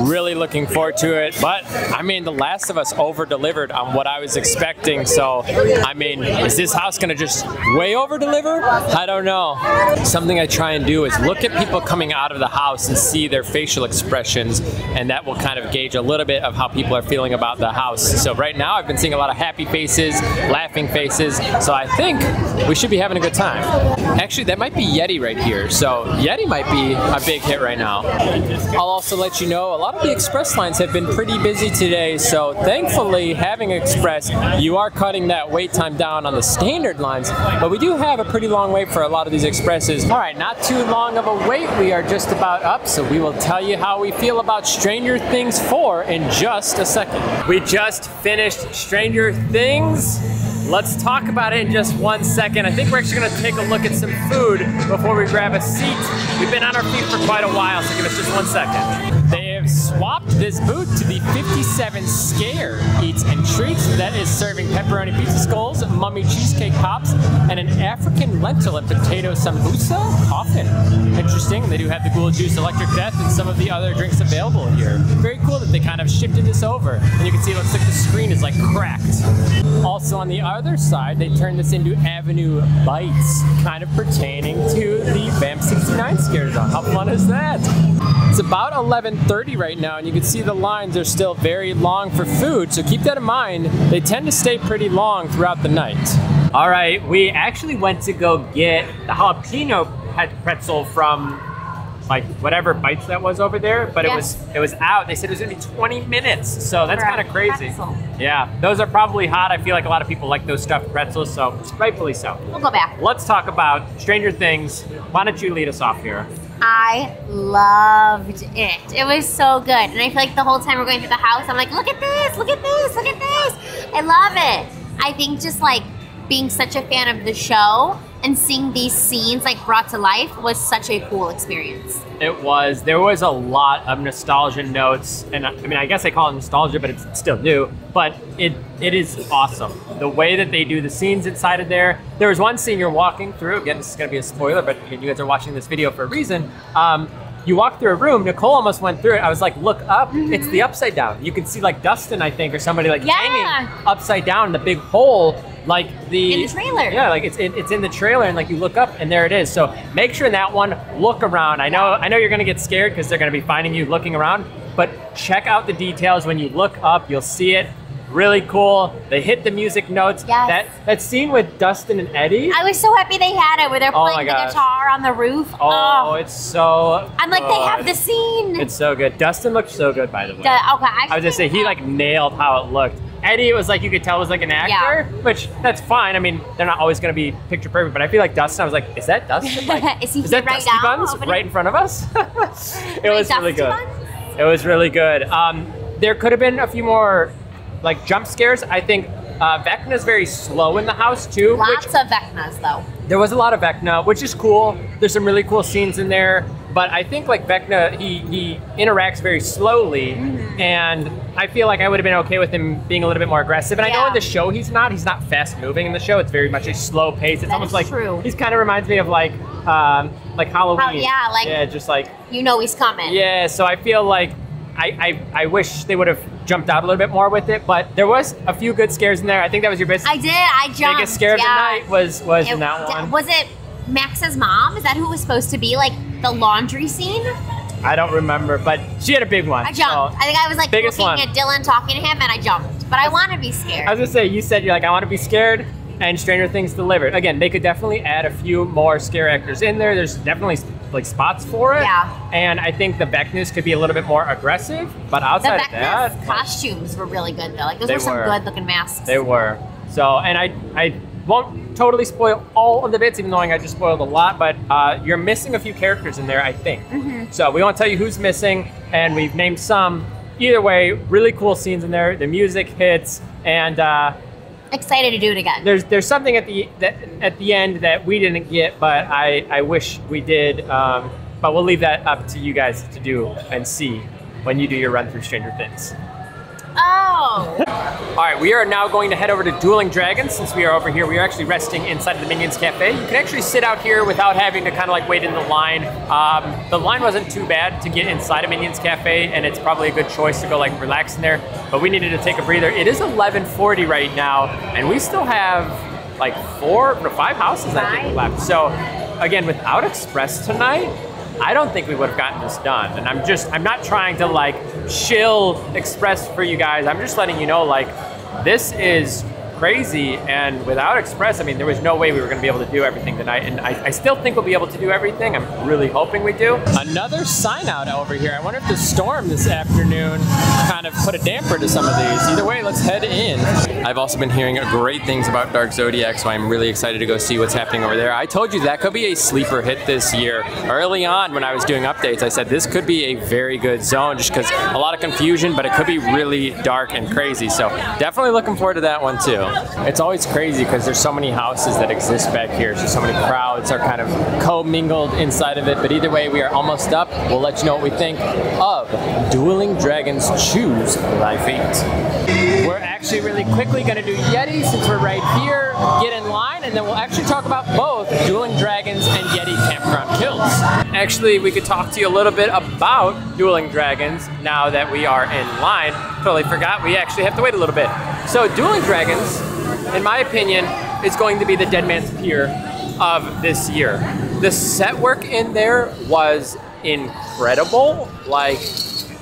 Really looking forward to it. But, I mean, The Last of Us over-delivered on what I was expecting. So, I mean, is this house going to just way over-deliver? I don't know. Something I try and do is look at people coming out of the house and see their facial expressions, and that will kind of gauge a little bit of how people are feeling about the house. So right now, I've been seeing a lot of happy faces, laughing faces. So I think we should be having a good time. Actually, that might be Yeti right here. So Yeti might be a big hit right now. I'll also let you know, a lot of the express lines have been pretty busy today. So thankfully, having express, you are cutting that wait time down on the standard lines. But we do have a pretty long wait for a lot of these expresses. All right, not too long of a wait. We are just about up. So we will tell you how we feel about Stranger Things 4 in just a second. We just finished Stranger Things. Let's talk about it in just 1 second. I think we're actually gonna take a look at some food before we grab a seat. We've been on our feet for quite a while, so give us just 1 second. They have swapped this booth to the 57 Scare Eats and Treats that is serving pepperoni pizza skulls, mummy cheesecake pops, and an African lentil and potato sambusa coffin. Interesting. They do have the Ghoul Juice Electric Death and some of the other drinks available here. Very cool that they kind of shifted this over. And you can see it looks like the screen is like cracked. Also on the other side, they turned this into Avenue Bites, kind of pertaining to the Vamp 69 Scarezone. How fun is that? It's about 11:30 right now, and you can see the lines are still very long for food, so keep that in mind. They tend to stay pretty long throughout the night. All right, we actually went to go get the jalapeno pretzel from like whatever Bites that was over there, but it was out. They said it was gonna be 20 minutes, so that's kind of crazy. Pretzel. Yeah, those are probably hot. I feel like a lot of people like those stuffed pretzels, so rightfully so. We'll go back. Let's talk about Stranger Things. Why don't you lead us off here? I loved it. It was so good. And I feel like the whole time we're going through the house, I'm like, look at this, look at this, look at this. I love it. I think just like being such a fan of the show and seeing these scenes like brought to life was such a cool experience. It was. There was a lot of nostalgia notes, and I mean, I guess I call it nostalgia, but it's still new. But it is awesome. The way that they do the scenes inside of there. There was one scene you're walking through. Again, this is going to be a spoiler, but you guys are watching this video for a reason. You walk through a room. Nicole almost went through it. I was like, look up. It's the upside down. You can see like Dustin, I think, or somebody like hanging upside down in the big hole. Like in the trailer. Yeah, like it's in the trailer, and like you look up and there it is. So make sure in that one, look around. I know you're gonna get scared because they're gonna be finding you looking around, but check out the details. When you look up, you'll see it. Really cool. They hit the music notes. Yes. That scene with Dustin and Eddie. I was so happy they had it where they're playing the guitar on the roof. Oh, it's so I'm like, they have the scene. It's so good. Dustin looked so good, by the way. I was gonna say, he like nailed how it looked. Eddie, it was like you could tell was like an actor, which that's fine. I mean, they're not always going to be picture perfect, but I feel like Dustin, I was like, is that Dustin? Like, is that right Dusty now, Buns right in front of us? It was really good. It was really good. There could have been a few more like jump scares. I think Vecna's very slow in the house too. Lots of Vecnas though. There was a lot of Vecna, which is cool. There's some really cool scenes in there. But I think like Vecna, he interacts very slowly, and I feel like I would have been okay with him being a little bit more aggressive. And I know in the show he's not fast moving in the show. It's very much a slow pace. It's almost like he's kind of reminds me of like Halloween. Yeah, just like you know he's coming. Yeah, so I feel like I wish they would have jumped out a little bit more with it, but there was a few good scares in there. I think that was your biggest. I jumped. Biggest scare of the night was in that one. Was it Max's mom? Is that who it was supposed to be? Like the laundry scene? I don't remember, but she had a big one. I jumped. I think I was like looking at Dillon talking to him, and I jumped. But I want to be scared. I was gonna say, you said you're like, I want to be scared, and Stranger Things delivered. Again, they could definitely add a few more scare actors in there. There's definitely like spots for it. Yeah. And I think the Vecnas could be a little bit more aggressive, but outside of that, costumes were really good though. Like those were some good looking masks. They were. So, and I won't totally spoil all of the bits, even though I just spoiled a lot, but you're missing a few characters in there, I think. So we won't tell you who's missing, and we've named some. Either way, really cool scenes in there. The music hits, and excited to do it again. There's something at the end that we didn't get, but I wish we did. But we'll leave that up to you guys to do and see when you do your run through Stranger Things. Oh. All right, we are now going to head over to Dueling Dragons. Since we are over here, we are actually resting inside of the Minions Cafe. You can actually sit out here without having to kind of like wait in the line. The line wasn't too bad to get inside of Minions Cafe, and it's probably a good choice to go like relax in there, but we needed to take a breather. It is 11:40 right now, and we still have like 4 or 5 houses I think left. So again, without Express tonight, I don't think we would have gotten this done. And I'm not trying to like shill Express for you guys. I'm just letting you know, like, this is crazy, and without Express, I mean, there was no way we were gonna be able to do everything tonight, and I still think we'll be able to do everything. I'm really hoping we do. Another sign out over here. I wonder if the storm this afternoon kind of put a damper to some of these. Either way, let's head in. I've also been hearing great things about Dark Zodiac, so I'm really excited to go see what's happening over there. I told you that could be a sleeper hit this year. Early on when I was doing updates, I said this could be a very good zone just because a lot of confusion, but it could be really dark and crazy. So definitely looking forward to that one too. It's always crazy because there's so many houses that exist back here, so many crowds are kind of co-mingled inside of it, but either way, we are almost up. We'll let you know what we think of Dueling Dragons Choose Thy Fate. We're actually really quickly going to do Yeti since we're right here, get in line, and then we'll actually talk about both Dueling Dragons and Yeti Campground kills. Actually, we could talk to you a little bit about Dueling Dragons now that we are in line. Totally forgot, we actually have to wait a little bit. So Dueling Dragons, in my opinion, is going to be the Dead Man's Pier of this year. The set work in there was incredible. Like,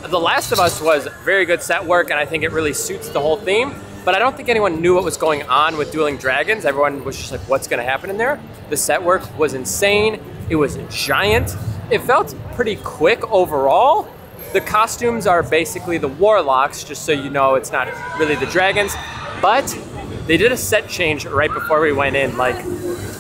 The Last of Us was very good set work, and I think it really suits the whole theme, but I don't think anyone knew what was going on with Dueling Dragons. Everyone was just like, what's gonna happen in there? The set work was insane. It was giant. It felt pretty quick overall. The costumes are basically the warlocks, just so you know it's not really the dragons, but they did a set change right before we went in. Like,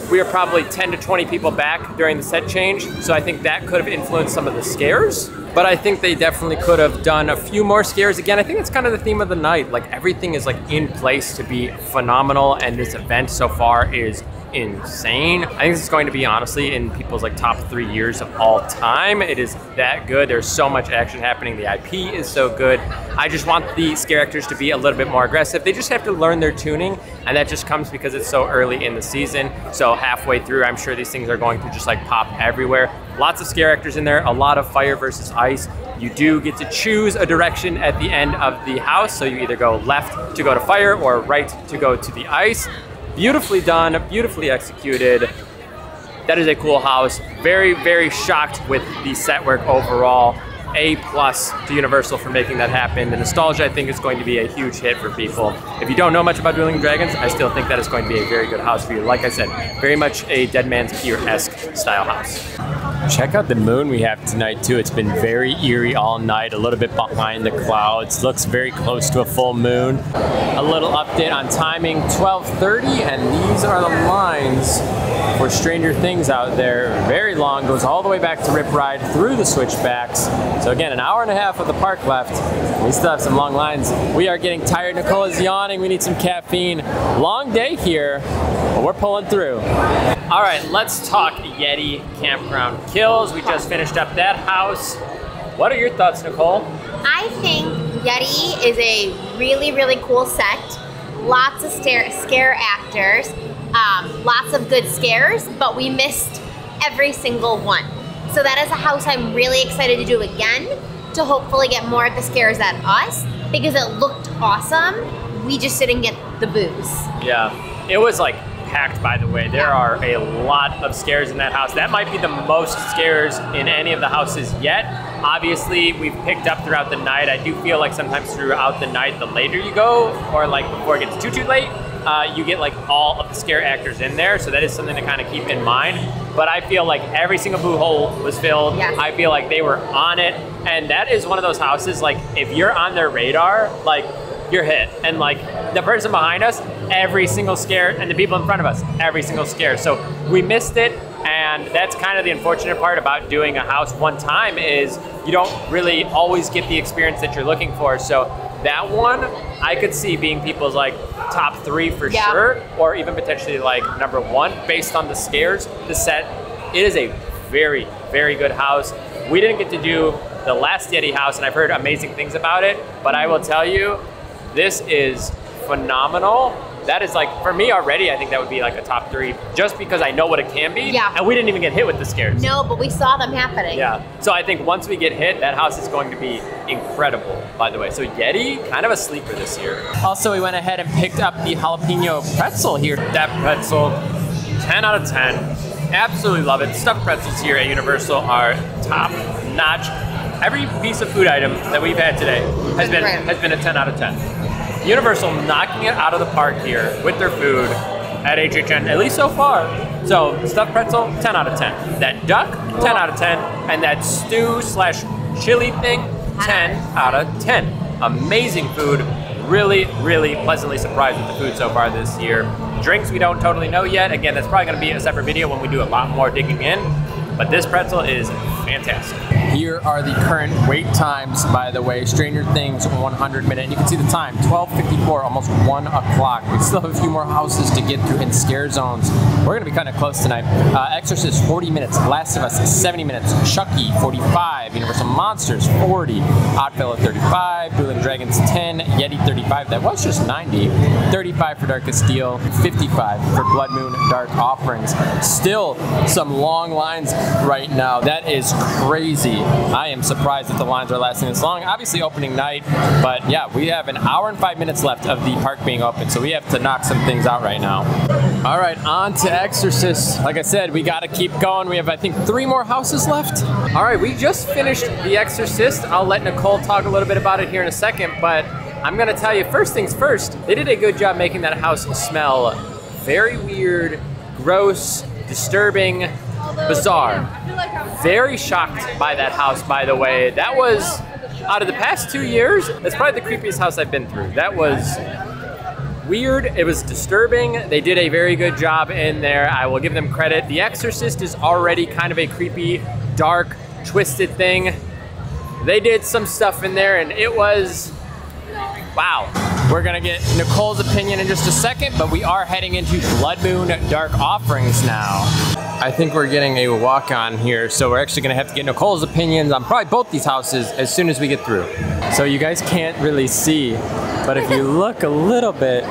we were probably 10 to 20 people back during the set change, so I think that could have influenced some of the scares, but I think they definitely could have done a few more scares. Again, I think it's kind of the theme of the night. Like, everything is like in place to be phenomenal, and this event so far is insane. I think this is going to be honestly in people's like top 3 years of all time. It is that good. There's so much action happening. The IP is so good. I just want the scare actors to be a little bit more aggressive. They just have to learn their tuning, and that just comes because it's so early in the season. So halfway through, I'm sure these things are going to just like pop everywhere. Lots of scare actors in there, a lot of fire versus ice. You do get to choose a direction at the end of the house. So you either go left to go to fire or right to go to the ice. Beautifully done, beautifully executed. That is a cool house. Very, very shocked with the set work overall. A+ to Universal for making that happen. The nostalgia, I think, is going to be a huge hit for people. If you don't know much about Dueling Dragons, I still think that is going to be a very good house for you. Like I said, very much a Dead Man's Pier-esque style house. Check out the moon we have tonight too. It's been very eerie all night, a little bit behind the clouds. Looks very close to a full moon. A little update on timing, 12:30, and these are the lines for Stranger Things out there. Very long, goes all the way back to Rip Ride through the switchbacks. So again, an hour and a half of the park left. We still have some long lines. We are getting tired. Nicole is yawning. We need some caffeine. Long day here, but we're pulling through. All right, let's talk Yeti Campground kills. We just finished up that house. What are your thoughts, Nicole? I think Yeti is a really, really cool set. Lots of scare actors, lots of good scares, but we missed every single one. So that is a house I'm really excited to do again, to hopefully get more of the scares at us, because it looked awesome. We just didn't get the booze. Yeah, it was like packed, by the way. There are a lot of scares in that house. That might be the most scares in any of the houses yet. Obviously, we've picked up throughout the night. I do feel like sometimes throughout the night, the later you go, or like before it gets too late, you get like all of the scare actors in there. So that is something to kind of keep in mind. But I feel like every single boo hole was filled. Yes. I feel like they were on it. And that is one of those houses, like if you're on their radar, like you're hit. And like the person behind us, every single scare, and the people in front of us, every single scare. So we missed it. And that's kind of the unfortunate part about doing a house one time, is you don't really always get the experience that you're looking for. So that one, I could see being people's like top 3 for sure, or even potentially like number 1 based on the scares. The set, it is a very, very good house. We didn't get to do the last Yeti house, and I've heard amazing things about it, but I will tell you, This is phenomenal. That is like, for me already, I think that would be like a top 3, just because I know what it can be. Yeah. And we didn't even get hit with the scares. No, but we saw them happening. Yeah. So I think once we get hit, that house is going to be incredible, by the way. So Yeti, kind of a sleeper this year. Also, we went ahead and picked up the jalapeno pretzel here. That pretzel, 10 out of 10. Absolutely love it. Stuffed pretzels here at Universal are top notch. Every piece of food item that we've had today has been a 10 out of 10. Universal knocking it out of the park here with their food at HHN, at least so far. So stuffed pretzel, 10 out of 10. That duck, 10 out of 10. And that stew / chili thing, 10 out of 10. Amazing food. Really, really pleasantly surprised with the food so far this year. Drinks we don't totally know yet. Again, that's probably gonna be a separate video when we do a lot more digging in. But this pretzel is fantastic. Here are the current wait times, by the way. Stranger Things, 100 minute. And you can see the time, 12:54, almost 1 o'clock. We still have a few more houses to get through in scare zones. We're gonna be kind of close tonight. Exorcist, 40 minutes. Last of Us, 70 minutes. Chucky, 45. Universal Monsters, 40. Oddfellow, 35. Dueling Dragons, 10. Yeti, 35. That was just 90. 35 for Darkest Steel. 55 for Blood Moon Dark Offerings. Still some long lines right now. That is crazy. I am surprised that the lines are lasting this long. Obviously opening night, but yeah, we have an hour and 5 minutes left of the park being open, so we have to knock some things out right now. All right, on to Exorcist. Like I said, we gotta keep going. We have, I think, 3 more houses left. All right, we just finished The Exorcist. I'll let Nicole talk a little bit about it here in a second, but I'm gonna tell you, first things first, they did a good job making that house smell very weird, gross, disturbing, bizarre. Very shocked by that house, by the way. That was, out of the past 2 years, that's probably the creepiest house I've been through. That was weird, it was disturbing. They did a very good job in there. I will give them credit. The Exorcist is already kind of a creepy, dark, twisted thing. They did some stuff in there and it was, wow. We're gonna get Nicole's opinion in just a second, but we are heading into Blood Moon Dark Offerings now. I think we're getting a walk-on here, so we're actually gonna have to get Nicole's opinions on probably both these houses as soon as we get through. So you guys can't really see, but if you look a little bit,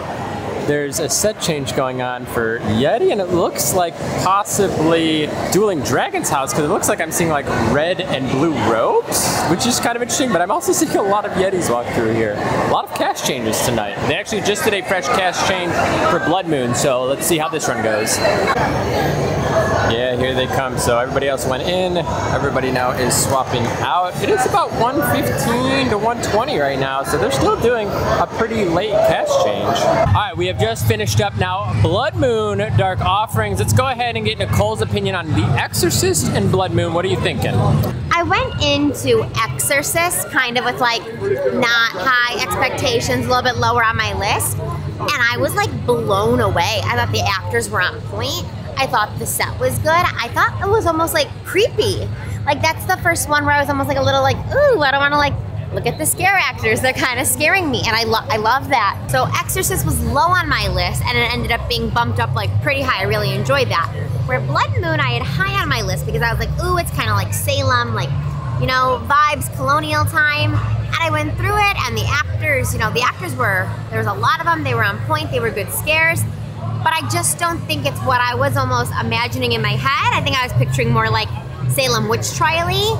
there's a set change going on for Yeti, and it looks like possibly Dueling Dragon's house, because it looks like I'm seeing like red and blue robes, which is kind of interesting, but I'm also seeing a lot of Yetis walk through here. A lot of cast changes tonight. They actually just did a fresh cast change for Blood Moon, so let's see how this run goes. Yeah, here they come. So everybody else went in. Everybody now is swapping out. It is about 1:15 to 1:20 right now, so they're still doing a pretty late cast change. All right, we have just finished up now Blood Moon Dark Offerings. Let's go ahead and get Nicole's opinion on The Exorcist and Blood Moon. What are you thinking? I went into Exorcist kind of with like not high expectations, a little bit lower on my list, and I was like blown away. I thought the actors were on point. I thought the set was good. I thought it was almost like creepy. Like that's the first one where I was almost like a little like, ooh, I don't want to like look at the scare actors. They're kind of scaring me, and I love that. So Exorcist was low on my list, and it ended up being bumped up like pretty high. I really enjoyed that. Where Blood Moon I had high on my list because I was like, ooh, it's kind of like Salem, like, you know, vibes, colonial time. And I went through it, and the actors, you know, the actors were, there was a lot of them. They were on point. They were good scares. But I just don't think it's what I was almost imagining in my head. I think I was picturing more like Salem witch trial-y.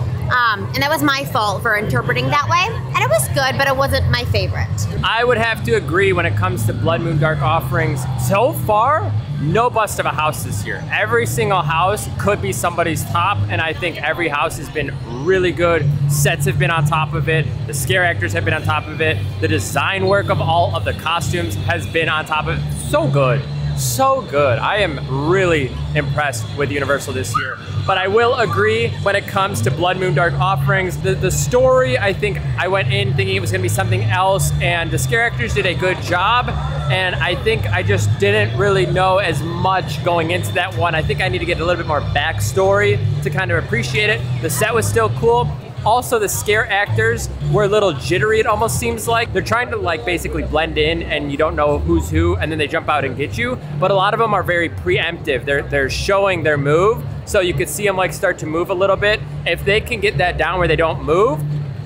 And that was my fault for interpreting that way. And it was good, but it wasn't my favorite. I would have to agree when it comes to Blood Moon Dark Offerings. So far, no bust of a house this year. Every single house could be somebody's top, and I think every house has been really good. Sets have been on top of it. The scare actors have been on top of it. The design work of all of the costumes has been on top of it. So good. So good. I am really impressed with Universal this year. But I will agree when it comes to Blood Moon Dark Offerings, the story, I think I went in thinking it was gonna be something else, and the scare actors did a good job, and I think I just didn't really know as much going into that one. I think I need to get a little bit more backstory to kind of appreciate it. The set was still cool. Also, the scare actors were a little jittery, it almost seems like. They're trying to like basically blend in and you don't know who's who, and then they jump out and get you. But a lot of them are very preemptive. They're showing their move, so you could see them like start to move a little bit. If they can get that down where they don't move,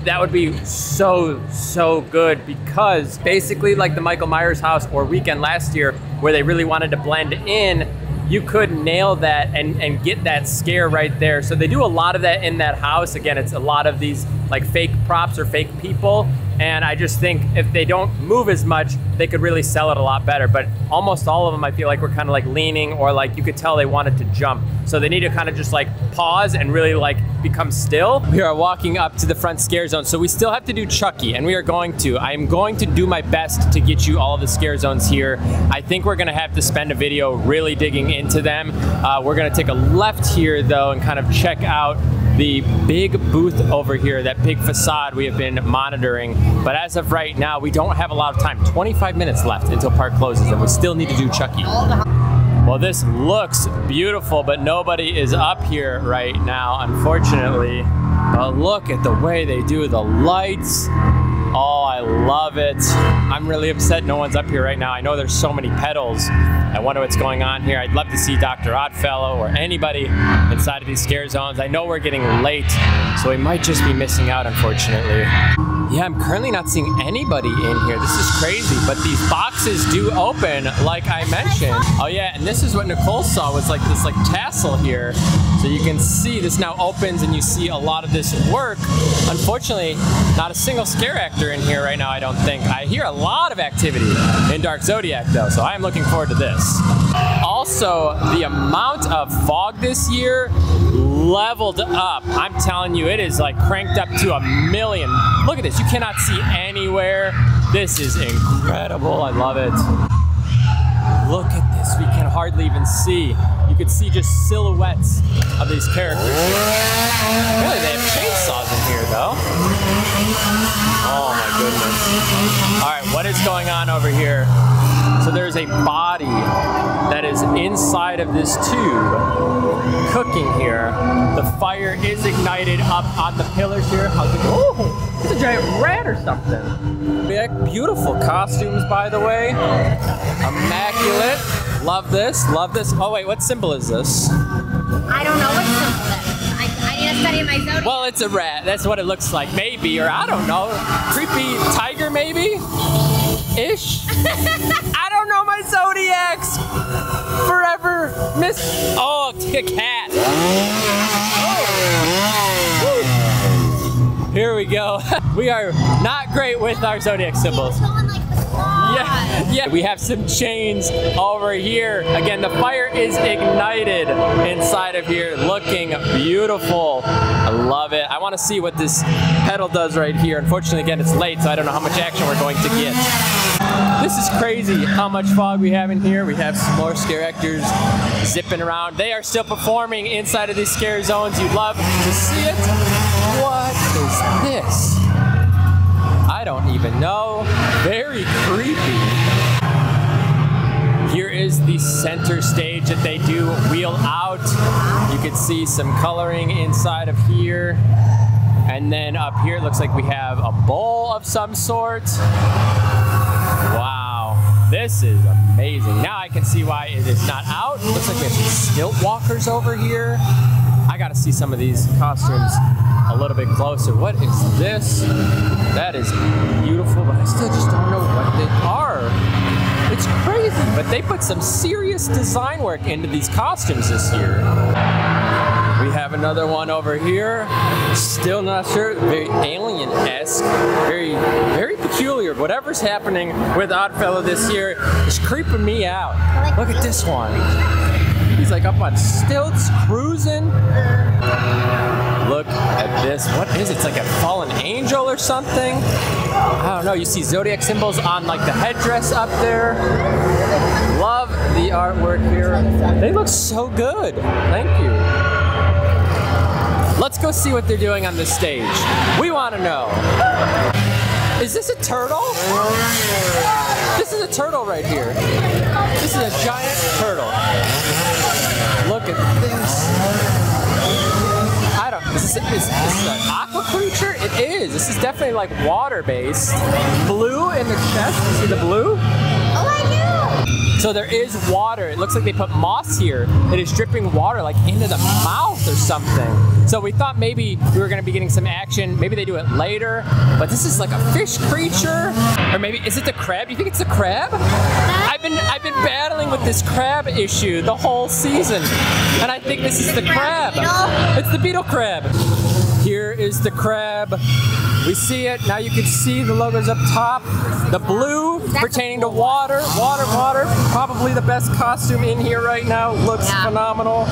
that would be so good, because basically like the Michael Myers house or Weekend last year, where they really wanted to blend in, you could nail that and get that scare right there. So they do a lot of that in that house. Again, it's a lot of these like fake props or fake people. And I just think if they don't move as much, they could really sell it a lot better. But almost all of them, I feel like, were kind of like leaning, or like you could tell they wanted to jump. So they need to kind of just like pause and really like become still. We are walking up to the front scare zone. So we still have to do Chucky, and we are going to. I am going to do my best to get you all of the scare zones here. I think we're gonna have to spend a video really digging into them. We're gonna take a left here though and kind of check out the big booth over here, that big facade we have been monitoring. But as of right now, we don't have a lot of time. 25 minutes left until park closes, and we still need to do Chucky. Well, this looks beautiful, but nobody is up here right now, unfortunately. But look at the way they do the lights. Oh, I love it. I'm really upset no one's up here right now. I know there's so many pedals. I wonder what's going on here. I'd love to see Dr. Oddfellow or anybody inside of these scare zones. I know we're getting late, so we might just be missing out, unfortunately. Yeah, I'm currently not seeing anybody in here. This is crazy, but these boxes do open, like I mentioned. Oh yeah, and this is what Nicole saw, was like this like tassel here. So you can see this now opens and you see a lot of this work. Unfortunately, not a single scare actor in here right now, I don't think. I hear a lot of activity in Dark Zodiac though, so I'm looking forward to this. Also, the amount of fog this year leveled up. I'm telling you, it is like cranked up to 1,000,000. Look at this, you cannot see anywhere. This is incredible, I love it. Look at this, we can hardly even see. You could see just silhouettes of these characters here. Really, they have chainsaws in here though. Oh my goodness. All right, what is going on over here? So there's a body that is inside of this tube cooking here. The fire is ignited up on the pillars here. Oh, it's a giant rat or something. Beautiful costumes, by the way. Immaculate. Love this, love this. Oh wait, what symbol is this? I don't know what symbol it is. I need to study my Zodiac. Well, it's a rat. That's what it looks like. Maybe, or I don't know. Creepy tiger, maybe? Ish? I don't know my Zodiacs. Forever miss. Oh, a cat. Oh. Here we go. We are not great with our Zodiac symbols. Yeah, we have some chains over here. Again, the fire is ignited inside of here, looking beautiful. I love it. I want to see what this pedal does right here. Unfortunately, again, it's late, so I don't know how much action we're going to get. This is crazy how much fog we have in here. We have some more scare actors zipping around. They are still performing inside of these scare zones. You'd love to see it. What is this? I don't even know. Very creepy. Here is the center stage that they do wheel out. You can see some coloring inside of here. And then up here, it looks like we have a bowl of some sort. Wow, this is amazing. Now I can see why it is not out. Looks like we have some stilt walkers over here. I gotta see some of these costumes a little bit closer. What is this? That is beautiful, but I still just don't know what they are. It's crazy, but they put some serious design work into these costumes this year. We have another one over here. Still not sure. Very alien-esque. Very peculiar. Whatever's happening with Oddfellow this year is creeping me out. Look at this one. He's like up on stilts, cruising. Look at this. What is it? It's like a fallen angel or something. I don't know. You see Zodiac symbols on like the headdress up there. Love the artwork here. They look so good. Thank you. Let's go see what they're doing on this stage. We want to know. Is this a turtle? This is a turtle right here. This is a giant turtle. Look at this. I don't know. Is this an aqua creature? It is. This is definitely like water-based. Blue in the chest. You see the blue? Oh, I do. So there is water. It looks like they put moss here. It is dripping water like into the mouth or something. So we thought maybe we were gonna be getting some action. Maybe they do it later, but this is like a fish creature. Or maybe, is it the crab? Do you think it's the crab? I've been battling with this crab issue the whole season. And I think this is the crab. It's the beetle crab. Here is the crab. We see it. Now you can see the logos up top. The blue pertaining to water. Water. Probably the best costume in here right now. Looks phenomenal.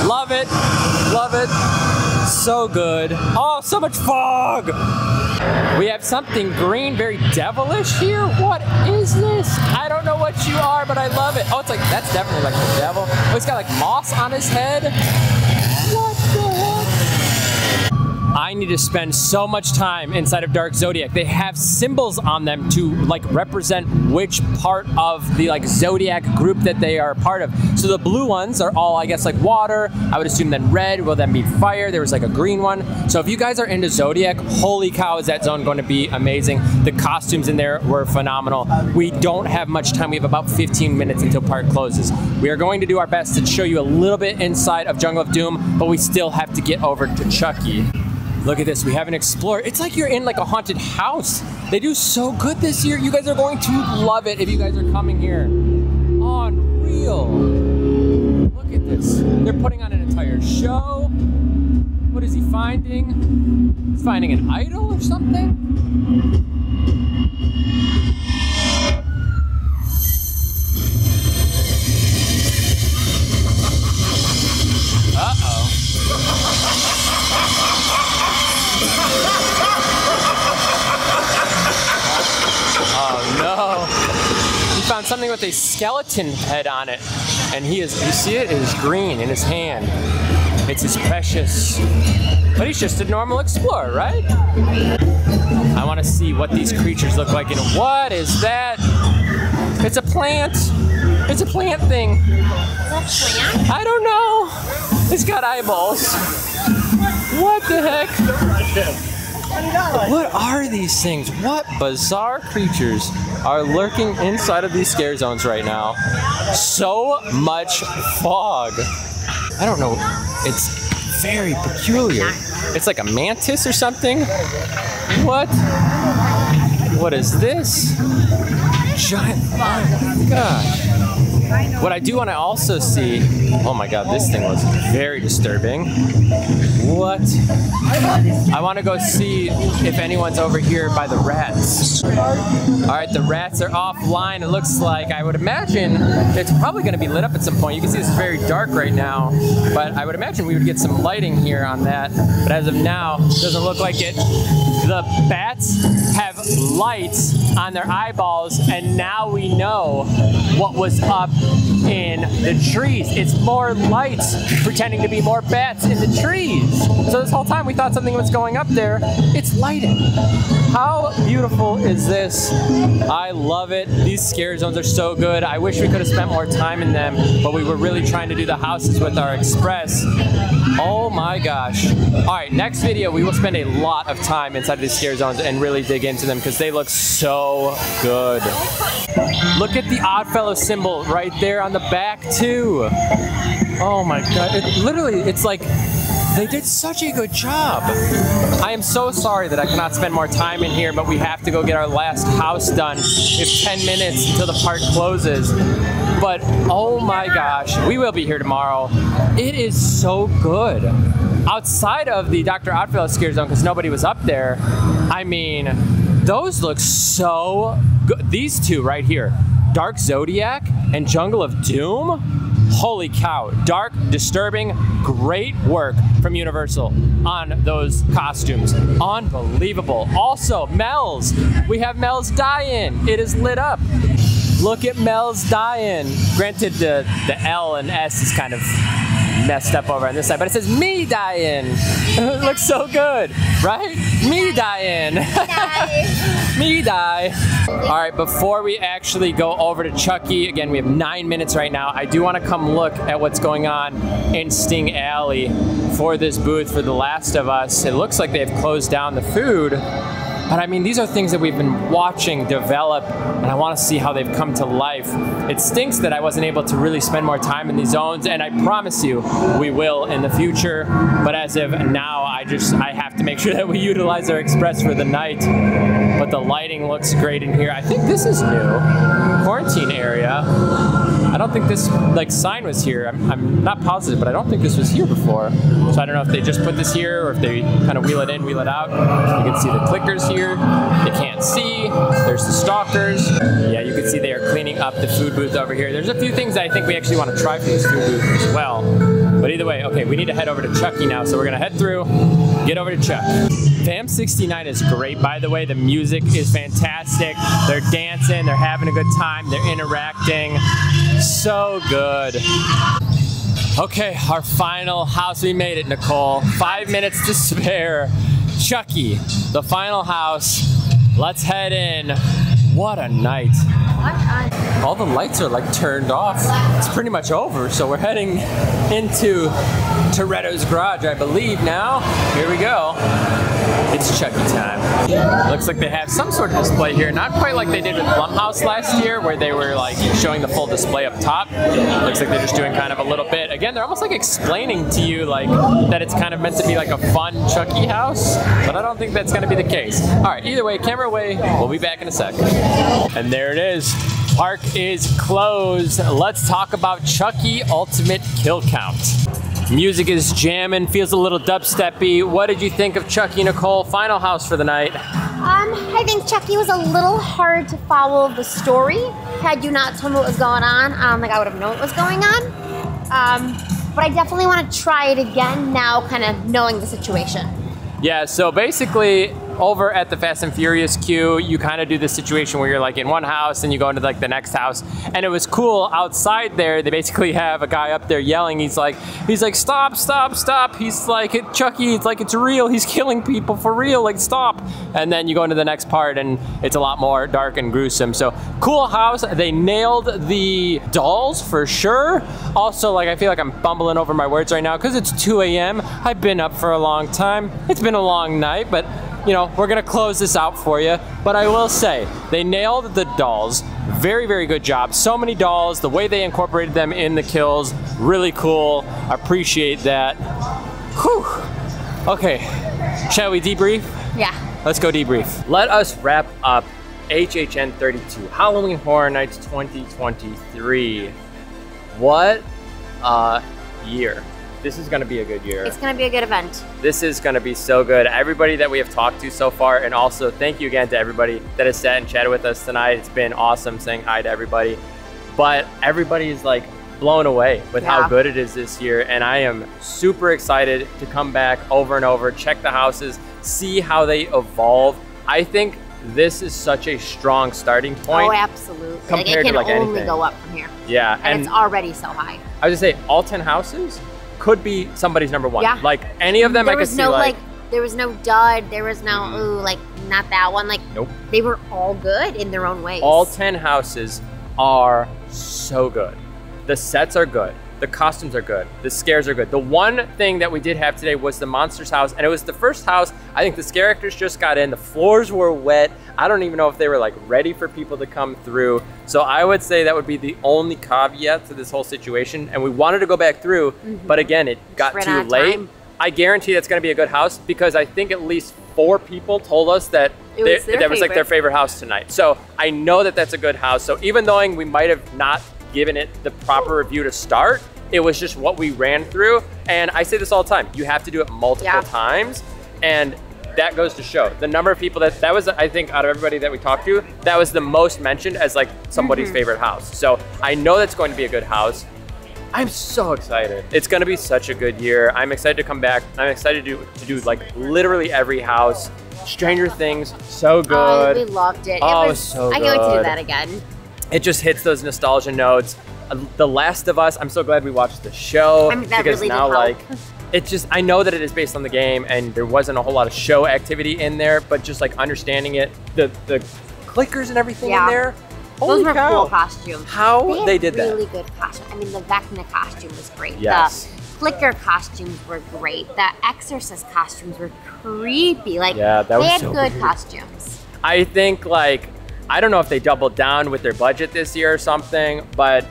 Love it. Love it. So good. Oh, so much fog. We have something green, very devilish here. What is this? I don't know what you are, but I love it. Oh, it's like, that's definitely like the devil. Oh, he's got like moss on his head. What the heck? I need to spend so much time inside of Dark Zodiac. They have symbols on them to like represent which part of the like Zodiac group that they are a part of. So the blue ones are all, I guess, like water. I would assume then red will then be fire. There was like a green one. So if you guys are into Zodiac, holy cow, is that zone going to be amazing. The costumes in there were phenomenal. We don't have much time. We have about 15 minutes until park closes. We are going to do our best to show you a little bit inside of Jungle of Doom, but we still have to get over to Chucky. Look at this, we haven't explored. It's like you're in like a haunted house. They do so good this year. You guys are going to love it if you guys are coming here. Unreal. Look at this. They're putting on an entire show. What is he finding? He's finding an idol or something? Uh-oh. Oh no. He found something with a skeleton head on it. And he is, you see it? It is green in his hand. It's his precious. But he's just a normal explorer, right? I want to see what these creatures look like. And what is that? It's a plant. It's a plant thing. Is that plant? I don't know. It's got eyeballs. What the heck? What are these things? What bizarre creatures are lurking inside of these scare zones right now? So much fog. I don't know. It's very peculiar. It's like a mantis or something. What? What is this? Giant. Oh my gosh. What I do want to also see, oh my god, this thing was very disturbing. What? I want to go see if anyone's over here by the rats. Alright, the rats are offline. It looks like, I would imagine, it's probably going to be lit up at some point. You can see it's very dark right now, but I would imagine we would get some lighting here on that. But as of now, it doesn't look like it. The bats have lights on their eyeballs, and now we know what was up in the trees. It's more lights pretending to be more bats in the trees. So this whole time we thought something was going up there. It's lighting. How beautiful is this? I love it. These scare zones are so good. I wish we could have spent more time in them, but we were really trying to do the houses with our express. Oh my gosh. All right, next video we will spend a lot of time inside of these scare zones and really dig into them because they look so good. Look at the Oddfellow symbol right there on the back too. Oh my god, it's like they did such a good job. I am so sorry that I cannot spend more time in here, but we have to go get our last house done. It's 10 minutes until the park closes. But oh my gosh, we will be here tomorrow. It is so good. Outside of the Dr. Oddfellow scare zone, because nobody was up there, I mean, those look so good. These two right here, Dark Zodiac and Jungle of Doom, holy cow. Dark, disturbing, great work from Universal on those costumes. Unbelievable. Also, Mel's. We have Mel's die-in. It is lit up. Look at Mel's die-in. Granted, the L and S is kind of messed up over on this side, but it says me die-in. It looks so good, right? Me die-in. Me die. All right, before we actually go over to Chucky, again, we have 9 minutes right now. I do want to come look at what's going on in Sting Alley for this booth for The Last of Us. It looks like they've closed down the food. But I mean, these are things that we've been watching develop, and I want to see how they've come to life. It stinks that I wasn't able to really spend more time in these zones, and I promise you we will in the future. But as of now, I have to make sure that we utilize our express for the night. But the lighting looks great in here. I think this is new. Quarantine area. I don't think this like sign was here. I'm not positive, but I don't think this was here before. So I don't know if they just put this here or if they kind of wheel it in, wheel it out. You can see the clickers here. They can't see. There's the stalkers. Yeah, you can see they are cleaning up the food booth over here. There's a few things that I think we actually want to try from this food booth as well. But either way, okay, we need to head over to Chucky now. So we're gonna head through, get over to Chuck. Vamp 69 is great, by the way. The music is fantastic. They're dancing, they're having a good time, they're interacting. So good. Okay, our final house. We made it, Nicole. 5 minutes to spare. Chucky, the final house. Let's head in. What a night. All the lights are like turned off. It's pretty much over, so we're heading into Toretto's garage, I believe now. Here we go. It's Chucky time. Looks like they have some sort of display here. Not quite like they did with Blumhouse last year, where they were like showing the full display up top. Looks like they're just doing kind of a little bit. Again, they're almost like explaining to you like that it's kind of meant to be like a fun Chucky house, but I don't think that's gonna be the case. All right, either way, camera away. We'll be back in a second. And there it is. Park is closed. Let's talk about Chucky Ultimate Kill Count. Music is jamming, feels a little dubsteppy. What did you think of Chucky, Nicole? Final house for the night. I think Chucky was a little hard to follow the story. Had you not told me what was going on, I don't think I would have known what was going on. But I definitely want to try it again now, kind of knowing the situation. Yeah, so basically, over at the Fast and Furious queue, you kind of do this situation where you're like in one house and you go into like the next house. And it was cool outside there. They basically have a guy up there yelling. He's like, stop, stop, stop. He's like, Chucky, it's like, it's real. He's killing people for real. Like, stop. And then you go into the next part and it's a lot more dark and gruesome. So cool house. They nailed the dolls for sure. Also, like, I feel like I'm bumbling over my words right now because it's 2 a.m. I've been up for a long time. It's been a long night, but you know, we're gonna close this out for you, but I will say, they nailed the dolls. Very, very good job. So many dolls, the way they incorporated them in the kills, really cool. Appreciate that. Whew. Okay, shall we debrief? Yeah. Let's go debrief. Let us wrap up HHN 32, Halloween Horror Nights 2023. What a year. This is gonna be a good year. It's gonna be a good event. This is gonna be so good. Everybody that we have talked to so far, and also thank you again to everybody that has sat and chatted with us tonight. It's been awesome saying hi to everybody. But everybody is like blown away with how good it is this year, and I am super excited to come back over and over, check the houses, see how they evolve. I think this is such a strong starting point. Oh, absolutely. Compared like, it can to like only anything. go up from here. Yeah. And it's already so high. I was gonna say, all 10 houses could be somebody's number one. Yeah. Like any of them, I could see like, there was no dud. There was no ooh, like not that one. Like nope. They were all good in their own ways. All 10 houses are so good. The sets are good. The costumes are good. The scares are good. The one thing that we did have today was the monsters house, and it was the first house. I think the scare actors just got in. The floors were wet. I don't even know if they were like ready for people to come through. So I would say that would be the only caveat to this whole situation. And we wanted to go back through, but again, it got too late. I guarantee that's going to be a good house because I think at least 4 people told us that that was like their favorite house tonight. So I know that that's a good house. So even though we might have not given it the proper review to start, it was just what we ran through. And I say this all the time, you have to do it multiple times, and that goes to show the number of people that was, I think, out of everybody that we talked to, that was the most mentioned as like somebody's favorite house. So I know that's going to be a good house. I'm so excited. It's gonna be such a good year. I'm excited to come back. I'm excited to do like literally every house. Stranger Things, so good. Oh, we loved it. Oh, it was so good. I can't wait to do that again. It just hits those nostalgia notes. The Last of Us, I'm so glad we watched the show. I mean, that because really now did help. like, it just, I know that it is based on the game and there wasn't a whole lot of show activity in there, but just like understanding it, the clickers and everything in there. Those were cow. cool costumes. How they did that. Really good costume. I mean, the Vecna costume was great. Yes. Flicker costumes were great. The Exorcist costumes were creepy. Like, yeah, that was they had so good weird. costumes. I think, like, I don't know if they doubled down with their budget this year or something, but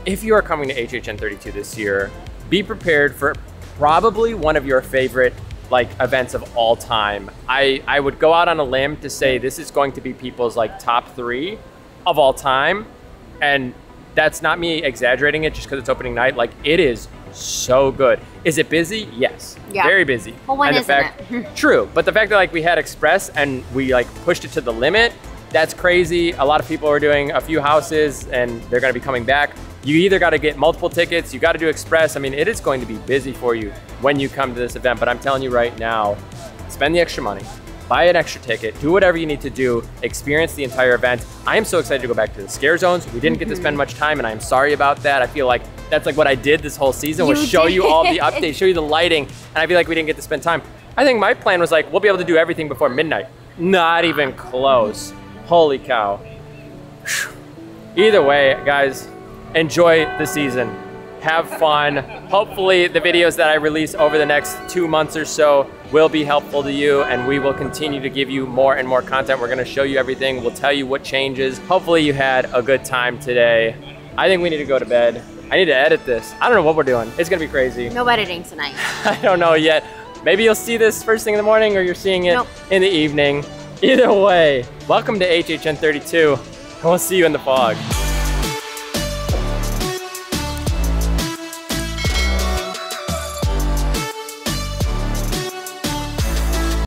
if you are coming to HHN 32 this year, be prepared for probably one of your favorite like events of all time. I would go out on a limb to say this is going to be people's like top 3 of all time. And that's not me exaggerating it just because it's opening night. Like, it is so good. Is it busy? Yes. Yeah. Very busy. Well, when and isn't it? True. But the fact that like we had Express and we like pushed it to the limit, that's crazy. A lot of people are doing a few houses and they're going to be coming back. You either got to get multiple tickets, you got to do Express. I mean, it is going to be busy for you when you come to this event. But I'm telling you right now, spend the extra money, buy an extra ticket, do whatever you need to do, experience the entire event. I am so excited to go back to the Scarezones. We didn't get to spend much time, and I am sorry about that. I feel like that's like what I did this whole season, was show you all the updates, show you the lighting, and I feel like we didn't get to spend time. I think my plan was like, we'll be able to do everything before midnight. Not even close. Holy cow. Either way, guys, enjoy the season. Have fun. Hopefully the videos that I release over the next 2 months or so will be helpful to you, and we will continue to give you more and more content. We're gonna show you everything. We'll tell you what changes. Hopefully you had a good time today. I think we need to go to bed. I need to edit this. I don't know what we're doing. It's gonna be crazy. No editing tonight. I don't know yet. Maybe you'll see this first thing in the morning, or you're seeing it Nope. in the evening. Either way, welcome to HHN 32, and we'll see you in the fog.